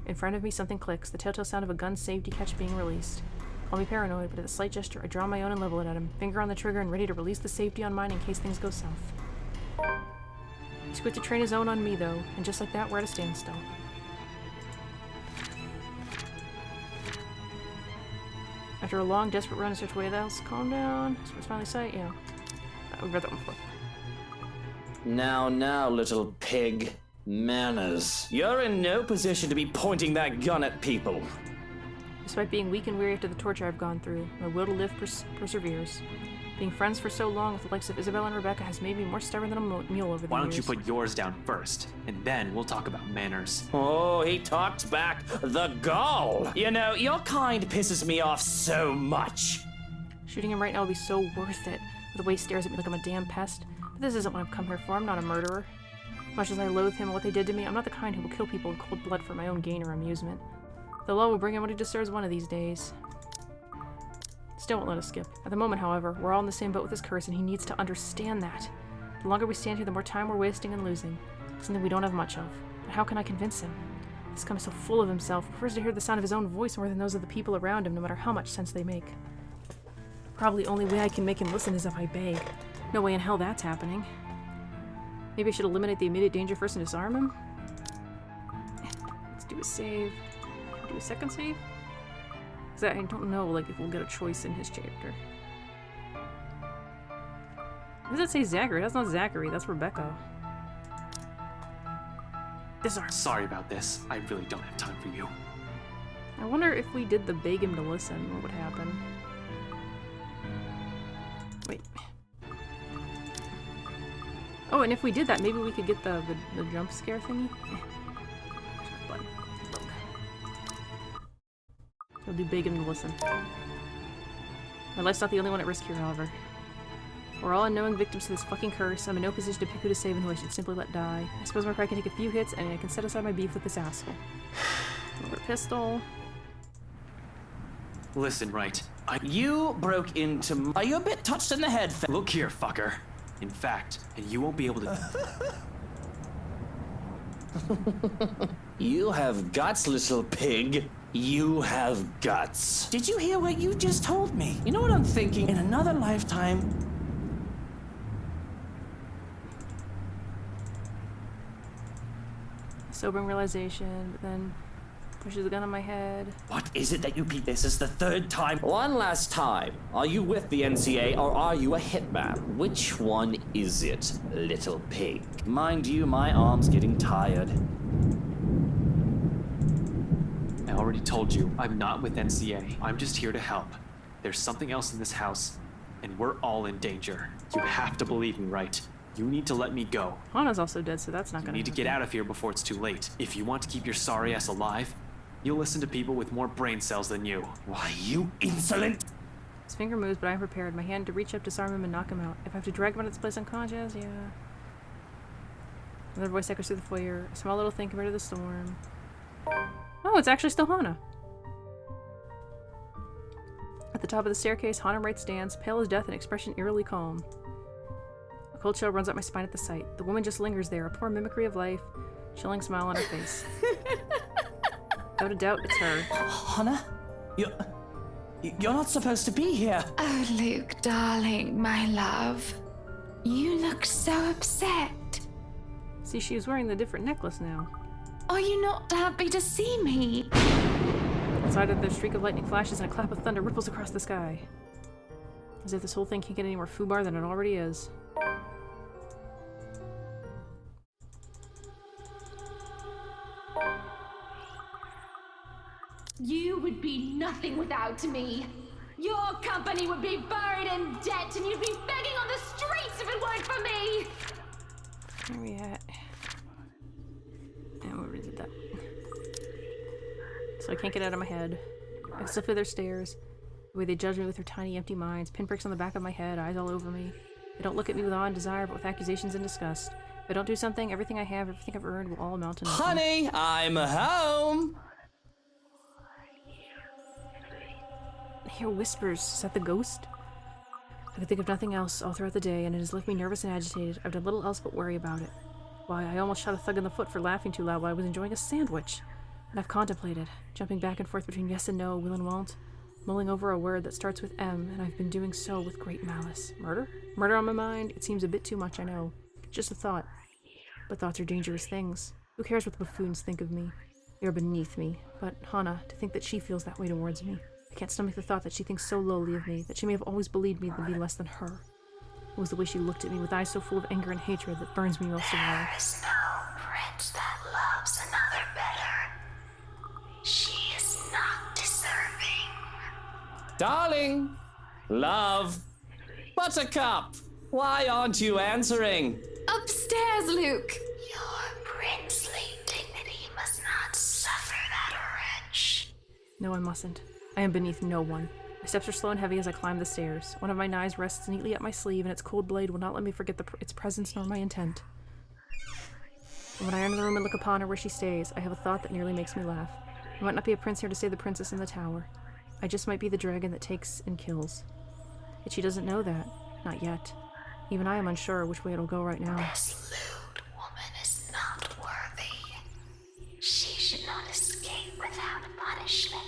In front of me, something clicks, the telltale sound of a gun's safety catch being released. Call me paranoid, but at a slight gesture, I draw my own and level it at him, finger on the trigger and ready to release the safety on mine in case things go south. He's quick to train his own on me, though, and just like that, we're at a standstill. After a long, desperate run in search of way else, calm down. Sports finally sight, yeah. We've read that one before. Now, little pig. Manners. You're in no position to be pointing that gun at people. Despite being weak and weary after the torture I've gone through, my will to live perseveres. Being friends for so long with the likes of Isabel and Rebecca has made me more stubborn than a mule over the Why years. don't you put yours down first, and then we'll talk about manners. Oh, he talks back. The gall! You know, your kind pisses me off so much. Shooting him right now will be so worth it. The way he stares at me like I'm a damn pest. But this isn't what I've come here for. I'm not a murderer. Much as I loathe him and what they did to me, I'm not the kind who will kill people in cold blood for my own gain or amusement. The law will bring him what he deserves one of these days. Still won't let us skip. At the moment, however, we're all in the same boat with this curse, and he needs to understand that. The longer we stand here, the more time we're wasting and losing. Something we don't have much of. But how can I convince him? This guy is so full of himself, prefers to hear the sound of his own voice more than those of the people around him, no matter how much sense they make. Probably the only way I can make him listen is if I beg. No way in hell that's happening. Maybe I should eliminate the immediate danger first and disarm him? Let's do a save. Do a second save? Because I don't know, like, if we'll get a choice in his chapter. What does that say Zachary? That's not Zachary, that's Rebecca. Disarm. Sorry about this. I really don't have time for you. I wonder if we did the beg him to listen, what would happen? Wait. Oh, and if we did that, maybe we could get the jump scare thingy? I'll do beg him to listen. My life's not the only one at risk here, however. We're all unknowing victims to this fucking curse. I'm in no position to pick who to save and who I should simply let die. I suppose my pride can take a few hits, and I can set aside my beef with this asshole. Another pistol. Listen, right. You broke into Are you a bit touched in the head, Look here, fucker. In fact, and you won't be able to... You have guts, little pig. You have guts. Did you hear what you just told me? You know what I'm thinking? In another lifetime... Sobering realization, but then Pushes a gun on my head. What is it that you beat? This is the third time. One last time. Are you with the NCA or are you a hitman? Which one is it, little pig? Mind you, my arm's getting tired. I already told you, I'm not with NCA. I'm just here to help. There's something else in this house, and we're all in danger. You have to believe me, right? You need to let me go. Hana's also dead, so that's not You gonna need to get out of here before it's too late. If you want to keep your sorry ass alive, you'll listen to people with more brain cells than you. Why, you insolent! His finger moves, but I'm prepared. My hand to reach up, disarm him, and knock him out. If I have to drag him out of this place unconscious, yeah. Another voice echoes through the foyer. A small little thing compared to the storm. Oh, it's actually still Hana. At the top of the staircase, Hana Wright stands, pale as death and expression eerily calm. A cold chill runs up my spine at the sight. The woman just lingers there, a poor mimicry of life, chilling smile on her face. Without a doubt, it's her. Hana? You're not supposed to be here. Oh, Luke, darling, my love. You look so upset. See, she was wearing the different necklace now. Are you not happy to see me? Outside of the streak of lightning flashes and a clap of thunder ripples across the sky. As if this whole thing can't get any more foobar than it already is. You would be nothing without me. Your company would be buried in debt and you'd be begging on the streets if it weren't for me! Where are we at? Yeah, we already did that. So I can't get out of my head. I can still feel their stares. The way they judge me with their tiny, empty minds. Pinpricks on the back of my head, eyes all over me. They don't look at me with awe and desire, but with accusations and disgust. If I don't do something, everything I have, everything I've earned will all amount to nothing. Honey, I'm home! I hear whispers. Is that the ghost? I could think of nothing else all throughout the day, and it has left me nervous and agitated. I've done little else but worry about it. Why, I almost shot a thug in the foot for laughing too loud while I was enjoying a sandwich. And I've contemplated, jumping back and forth between yes and no, will and won't, mulling over a word that starts with M, and I've been doing so with great malice. Murder? Murder on my mind? It seems a bit too much, I know. Just a thought. But thoughts are dangerous things. Who cares what the buffoons think of me? They are beneath me. But Hana, to think that she feels that way towards me. I can't stomach the thought that she thinks so lowly of me, that she may have always believed me to be less than her. It was the way she looked at me with eyes so full of anger and hatred that burns me most of all. There is no prince that loves another better. She is not deserving. Darling! Love! Buttercup! Why aren't you answering? Upstairs, Luke. Your princely dignity must not suffer that wrench. No, I mustn't. I am beneath no one. My steps are slow and heavy as I climb the stairs. One of my knives rests neatly at my sleeve, and its cold blade will not let me forget its presence nor my intent. And when I enter the room and look upon her where she stays, I have a thought that nearly makes me laugh. I might not be a prince here to save the princess in the tower. I just might be the dragon that takes and kills. Yet she doesn't know that. Not yet. Even I am unsure which way it'll go right now. This lewd woman is not worthy. She should not escape without punishment.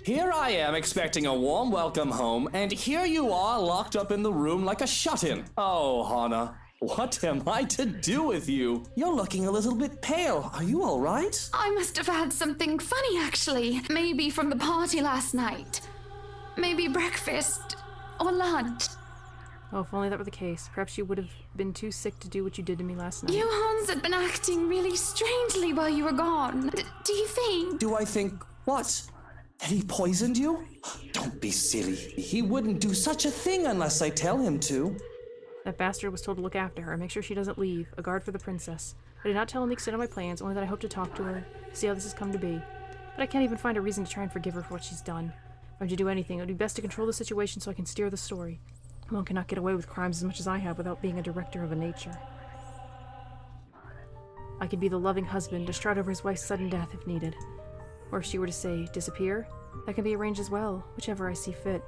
Here I am expecting a warm welcome home, and here you are locked up in the room like a shut-in. Oh, Hana, what am I to do with you? You're looking a little bit pale. Are you all right? I must have had something funny, actually. Maybe from the party last night. Maybe breakfast or lunch. Oh, if only that were the case. Perhaps you would have been too sick to do what you did to me last night. You Hans had been acting really strangely while you were gone. Do you think? Do I think what? That he poisoned you? Don't be silly. He wouldn't do such a thing unless I tell him to. That bastard was told to look after her, make sure she doesn't leave, a guard for the princess. I did not tell him the extent of my plans, only that I hope to talk to her, to see how this has come to be. But I can't even find a reason to try and forgive her for what she's done. If I'm to do anything, it would be best to control the situation so I can steer the story. One cannot get away with crimes as much as I have without being a director of a nature. I could be the loving husband, distraught over his wife's sudden death if needed. Or if she were to say, disappear, that can be arranged as well, whichever I see fit.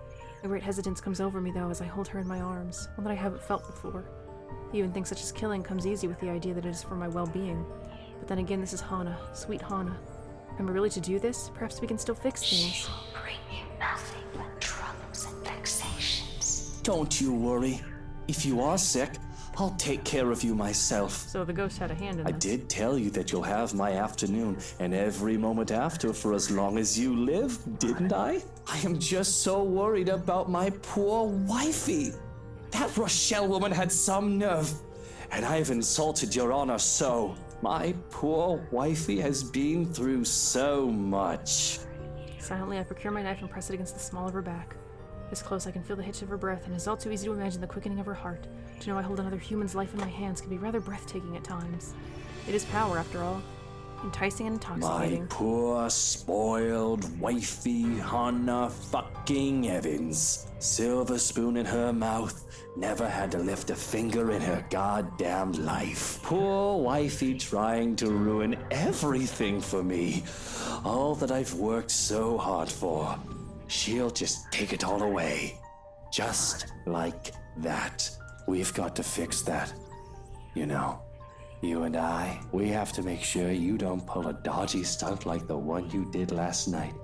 A great hesitance comes over me, though, as I hold her in my arms, one that I haven't felt before. I even think such as killing comes easy with the idea that it is for my well-being. But then again, this is Hana, sweet Hana. Am I really to do this? Perhaps we can still fix things. She will bring you nothing but troubles and vexations. Don't you worry. If you are sick, I'll take care of you myself. So the ghost had a hand in I this. did tell you that you'll have my afternoon and every moment after for as long as you live, didn't I? I am just so worried about my poor wifey. That Rochelle woman had some nerve, and I've insulted your honor so. My poor wifey has been through so much. Silently, I procure my knife and press it against the small of her back. This close, I can feel the hitch of her breath, and it's all too easy to imagine the quickening of her heart. To know I hold another human's life in my hands can be rather breathtaking at times. It is power, after all. Enticing and intoxicating. My poor, spoiled wifey, Hannah fucking Evans. Silver spoon in her mouth, never had to lift a finger in her goddamn life. Poor wifey trying to ruin everything for me. All that I've worked so hard for. She'll just take it all away. Just like that. We've got to fix that. You know. You and I, we have to make sure you don't pull a dodgy stunt like the one you did last night,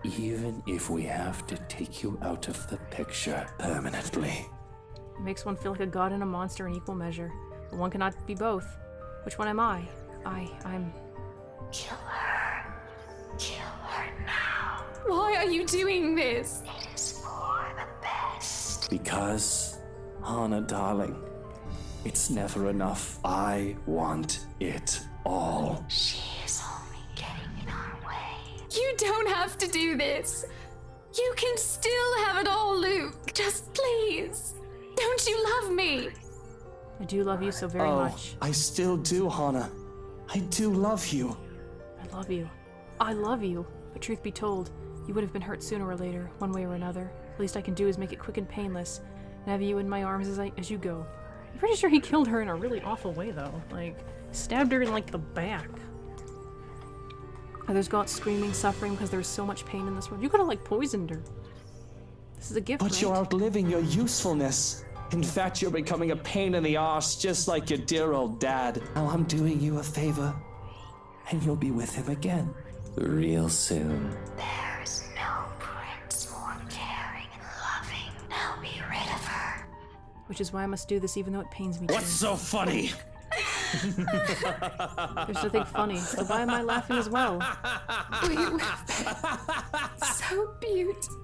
even if we have to take you out of the picture permanently. It makes one feel like a god and a monster in equal measure, but one cannot be both. Which one am I? I'm... Kill her. Kill her now. Why are you doing this? It is for the best. Because, Hannah, darling, it's never enough. I want it all. She is only getting in our way. You don't have to do this. You can still have it all, Luke. Just please. Don't you love me? I do love you so very much. I still do, Hannah. I do love you. I love you. I love you. But truth be told, you would have been hurt sooner or later, one way or another. The least I can do is make it quick and painless, and have you in my arms as you go. I'm pretty sure he killed her in a really awful way, though. Like, stabbed her in, like, the back. Others go out screaming, suffering because there's so much pain in this world. You could have, like, poisoned her. This is a gift, But right? you're outliving your usefulness. In fact, you're becoming a pain in the arse, just like your dear old dad. Now I'm doing you a favor, and you'll be with him again. Real soon. There is no prince more caring and loving. Now be rid of her. Which is why I must do this even though it pains me to. What's so funny? There's nothing funny, so why am I laughing as well? We were so beautiful.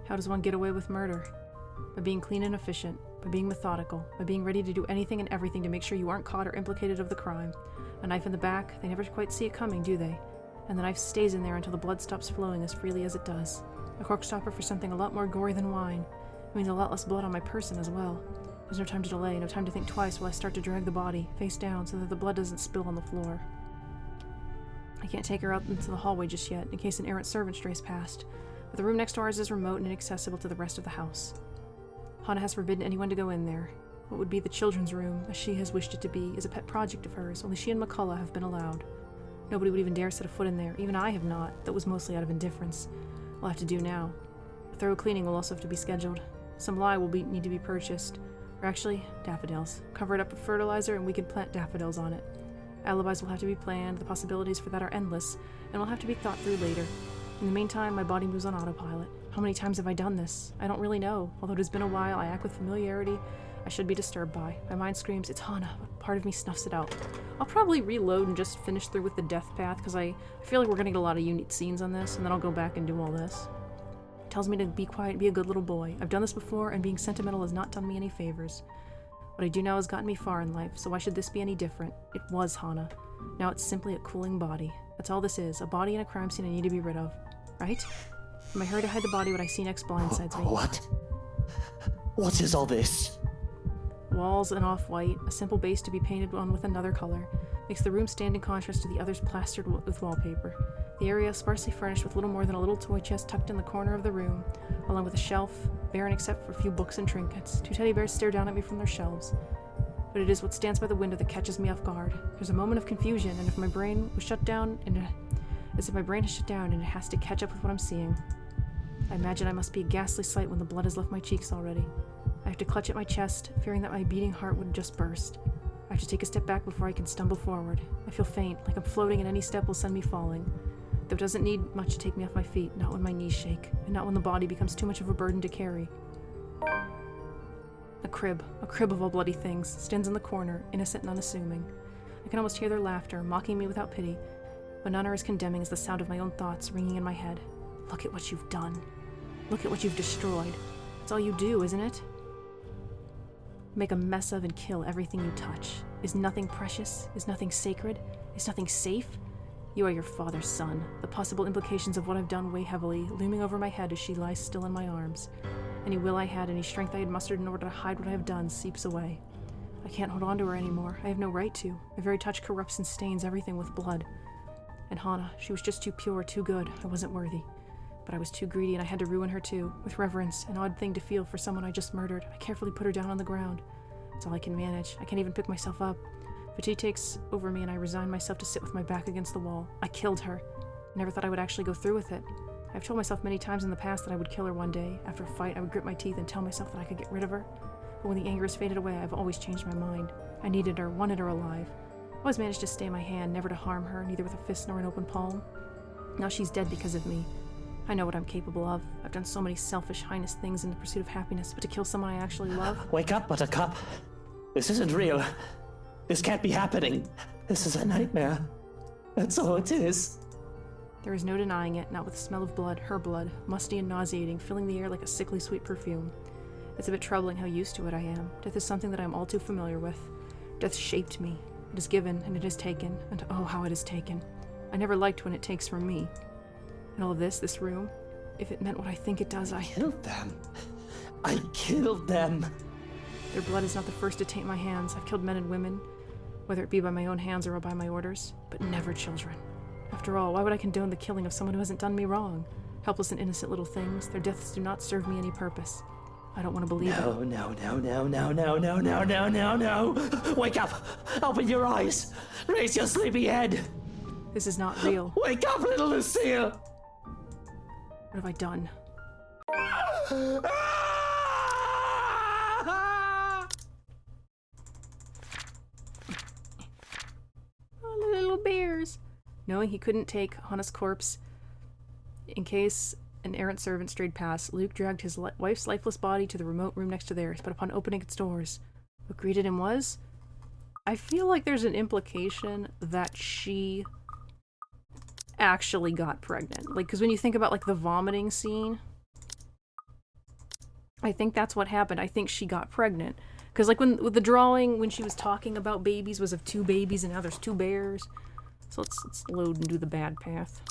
How does one get away with murder? By being clean and efficient, by being methodical, by being ready to do anything and everything to make sure you aren't caught or implicated of the crime. A knife in the back, they never quite see it coming, do they? And the knife stays in there until the blood stops flowing as freely as it does. A cork stopper for something a lot more gory than wine. It means a lot less blood on my person as well. There's no time to delay, no time to think twice while I start to drag the body, face down, so that the blood doesn't spill on the floor. I can't take her out into the hallway just yet, in case an errant servant strays past. But the room next to ours is remote and inaccessible to the rest of the house. Hannah has forbidden anyone to go in there. What would be the children's room, as she has wished it to be, is a pet project of hers. Only she and McCullough have been allowed. Nobody would even dare set a foot in there. Even I have not. That was mostly out of indifference. I'll have to do now. A thorough cleaning will also have to be scheduled. Some lye will need to be purchased. Or actually, daffodils. Cover it up with fertilizer and we can plant daffodils on it. Alibis will have to be planned. The possibilities for that are endless, and will have to be thought through later. In the meantime, my body moves on autopilot. How many times have I done this? I don't really know. Although it has been a while, I act with familiarity I should be disturbed by. My mind screams, it's Hannah, but part of me snuffs it out. I'll probably reload and just finish through with the death path, because I feel like we're gonna get a lot of unique scenes on this, and then I'll go back and do all this. It tells me to be quiet, be a good little boy. I've done this before, and being sentimental has not done me any favors. What I do now has gotten me far in life, so why should this be any different? It was Hannah. Now it's simply a cooling body. That's all this is, a body in a crime scene I need to be rid of. Right? In my hurry to hide the body, what I see next blindsides me. What? What is all this? Walls and off-white, a simple base to be painted on with another color, makes the room stand in contrast to the others plastered with wallpaper. The area sparsely furnished with little more than a little toy chest tucked in the corner of the room, along with a shelf, barren except for a few books and trinkets. Two teddy bears stare down at me from their shelves. But it is what stands by the window that catches me off guard. There's a moment of confusion, and if my brain was shut down, as if my brain has shut down and it has to catch up with what I'm seeing. I imagine I must be a ghastly sight when the blood has left my cheeks already. I have to clutch at my chest, fearing that my beating heart would just burst. I have to take a step back before I can stumble forward. I feel faint, like I'm floating and any step will send me falling. Though it doesn't need much to take me off my feet, not when my knees shake, and not when the body becomes too much of a burden to carry. A crib of all bloody things, stands in the corner, innocent and unassuming. I can almost hear their laughter, mocking me without pity, but none are as condemning as the sound of my own thoughts ringing in my head. Look at what you've done. Look at what you've destroyed. That's all you do, isn't it? Make a mess of and kill everything you touch. Is nothing precious? Is nothing sacred? Is nothing safe? You are your father's son. The possible implications of what I've done weigh heavily, looming over my head as she lies still in my arms. Any will I had, any strength I had mustered in order to hide what I have done, seeps away. I can't hold on to her anymore. I have no right to. My very touch corrupts and stains everything with blood. And Hana, she was just too pure, too good. I wasn't worthy. But I was too greedy and I had to ruin her too, with reverence, an odd thing to feel for someone I just murdered. I carefully put her down on the ground. It's all I can manage. I can't even pick myself up. Fatigue takes over me and I resign myself to sit with my back against the wall. I killed her. I never thought I would actually go through with it. I've told myself many times in the past that I would kill her one day. After a fight, I would grit my teeth and tell myself that I could get rid of her. But when the anger has faded away, I've always changed my mind. I needed her, wanted her alive. I always managed to stay my hand, never to harm her, neither with a fist nor an open palm. Now she's dead because of me. I know what I'm capable of. I've done so many selfish, heinous things in the pursuit of happiness, but to kill someone I actually love? Wake up, Buttercup. This isn't real. This can't be happening. This is a nightmare. That's all it is. There is no denying it, not with the smell of blood, her blood, musty and nauseating, filling the air like a sickly sweet perfume. It's a bit troubling how used to it I am. Death is something that I am all too familiar with. Death shaped me. It is given, and it is taken, and oh, how it is taken. I never liked when it takes from me. And all of this room, if it meant what I think it does, I killed them. I killed them. Their blood is not the first to taint my hands. I've killed men and women, whether it be by my own hands or by my orders, but never children. After all, why would I condone the killing of someone who hasn't done me wrong? Helpless and innocent little things, their deaths do not serve me any purpose. I don't want to believe it. No. Wake up! Open your eyes! Raise your sleepy head! This is not real. Wake up, little Lucille! What have I done? Oh, little bears. Knowing he couldn't take Hana's corpse in case an errant servant strayed past, Luke dragged his wife's lifeless body to the remote room next to theirs, but upon opening its doors, what greeted him was... I feel like there's an implication that she actually got pregnant. Like, because when you think about, like, the vomiting scene, I think that's what happened. I think she got pregnant. Because, like, with the drawing, when she was talking about babies, was of 2 babies, and now there's 2 bears. So let's load and do the bad path.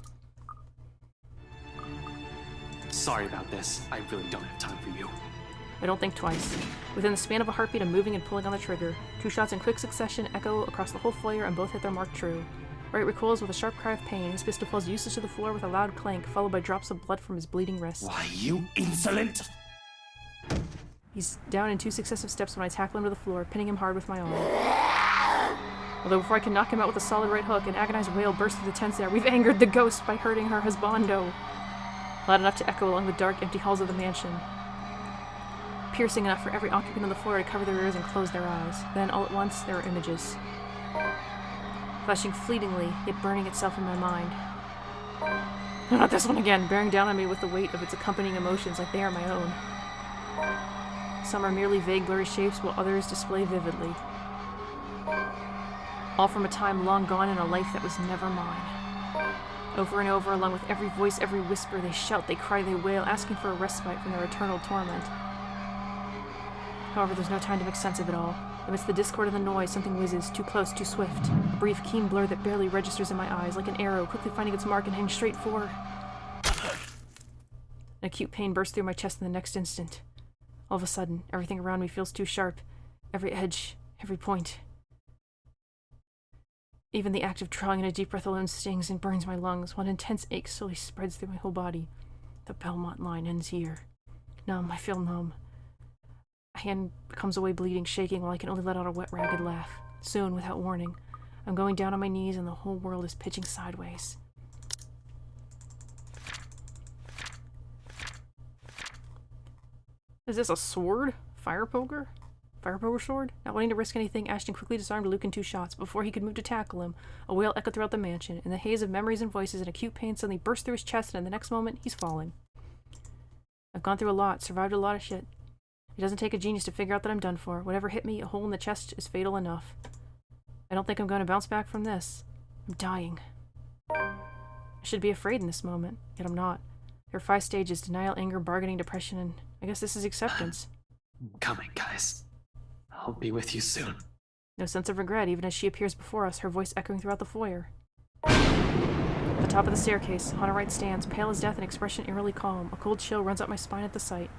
Sorry about this. I really don't have time for you. I don't think twice. Within the span of a heartbeat, I'm moving and pulling on the trigger. 2 shots in quick succession echo across the whole foyer, and both hit their mark true. Wright recoils with a sharp cry of pain. His pistol falls useless to the floor with a loud clank, followed by drops of blood from his bleeding wrist. Why, you insolent! He's down in 2 successive steps when I tackle him to the floor, pinning him hard with my arm. Although before I can knock him out with a solid right hook, an agonized wail bursts through the tents there. We've angered the ghost by hurting her husbando. Loud enough to echo along the dark, empty halls of the mansion. Piercing enough for every occupant on the floor to cover their ears and close their eyes. Then, all at once, there are images. Flashing fleetingly, yet burning itself in my mind. No, not this one again, bearing down on me with the weight of its accompanying emotions like they are my own. Some are merely vague, blurry shapes, while others display vividly. All from a time long gone and a life that was never mine. Over and over, along with every voice, every whisper, they shout, they cry, they wail, asking for a respite from their eternal torment. However, there's no time to make sense of it all. Amidst the discord and the noise, something whizzes, too close, too swift. A brief, keen blur that barely registers in my eyes, like an arrow, quickly finding its mark and heading straight for... An acute pain bursts through my chest in the next instant. All of a sudden, everything around me feels too sharp. Every edge, every point. Even the act of drawing in a deep breath alone stings and burns my lungs. One intense ache slowly spreads through my whole body. The Belmont line ends here. Numb, I feel numb. My hand comes away bleeding, shaking, while I can only let out a wet, ragged laugh. Soon, without warning, I'm going down on my knees and the whole world is pitching sideways. Is this a sword? Fire poker? Fire poker sword? Not wanting to risk anything, Ashton quickly disarmed Luke in 2 shots. Before he could move to tackle him, a wail echoed throughout the mansion. In the haze of memories and voices, an acute pain suddenly burst through his chest, and in the next moment, he's fallen. I've gone through a lot, survived a lot of shit. It doesn't take a genius to figure out that I'm done for. Whatever hit me, a hole in the chest is fatal enough. I don't think I'm going to bounce back from this. I'm dying. I should be afraid in this moment, yet I'm not. There are 5 stages: denial, anger, bargaining, depression, and I guess this is acceptance. I'm coming, guys. I'll be with you soon. No sense of regret, even as she appears before us, her voice echoing throughout the foyer. At the top of the staircase, Hana Wright stands, pale as death and expression eerily calm. A cold chill runs up my spine at the sight.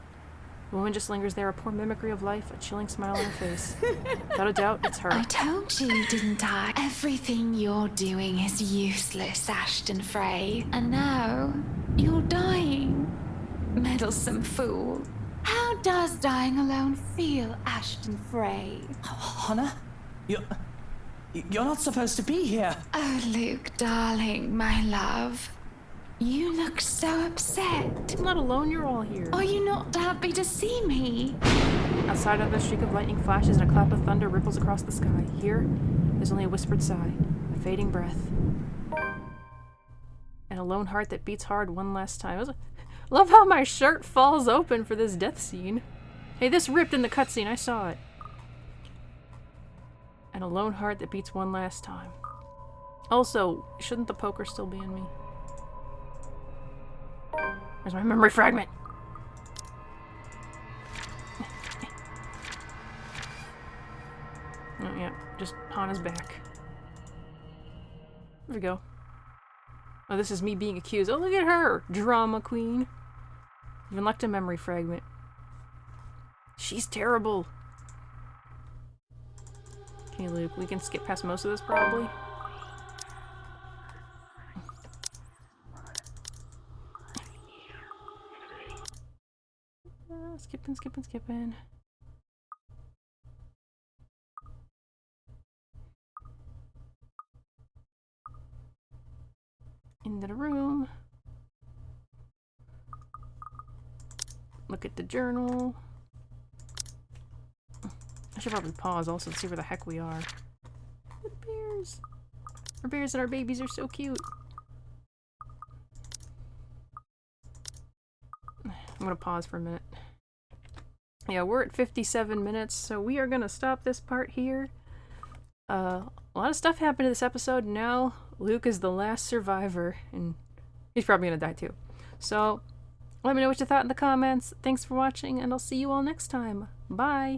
The woman just lingers there, a poor mimicry of life, a chilling smile on her face. Without a doubt, it's her. I told you, didn't I? Everything you're doing is useless, Ashton Frey. And now, you're dying. Meddlesome fool. How does dying alone feel, Ashton Frey? Hannah? You're not supposed to be here. Oh, Luke, darling, my love. You look so upset. I'm not alone, you're all here. Are you not happy to see me? Outside, another streak of lightning flashes and a clap of thunder ripples across the sky. Here, there's only a whispered sigh, a fading breath, and a lone heart that beats hard one last time. Love how my shirt falls open for this death scene. Hey, this ripped in the cutscene, I saw it. And a lone heart that beats one last time. Also, shouldn't the poker still be in me? Where's my memory fragment? Oh, yeah, just Hana's back. There we go. Oh, this is me being accused. Oh, look at her! Drama queen. Even left a memory fragment. She's terrible. Okay, Luke, we can skip past most of this, probably. Skipping. Into the room. Look at the journal. I should probably pause also to see where the heck we are. The bears. Our bears and our babies are so cute. I'm gonna pause for a minute. Yeah, we're at 57 minutes, so we are gonna stop this part here. A lot of stuff happened in this episode. Now Luke is the last survivor, and he's probably gonna die too. So let me know what you thought in the comments. Thanks for watching, and I'll see you all next time. Bye!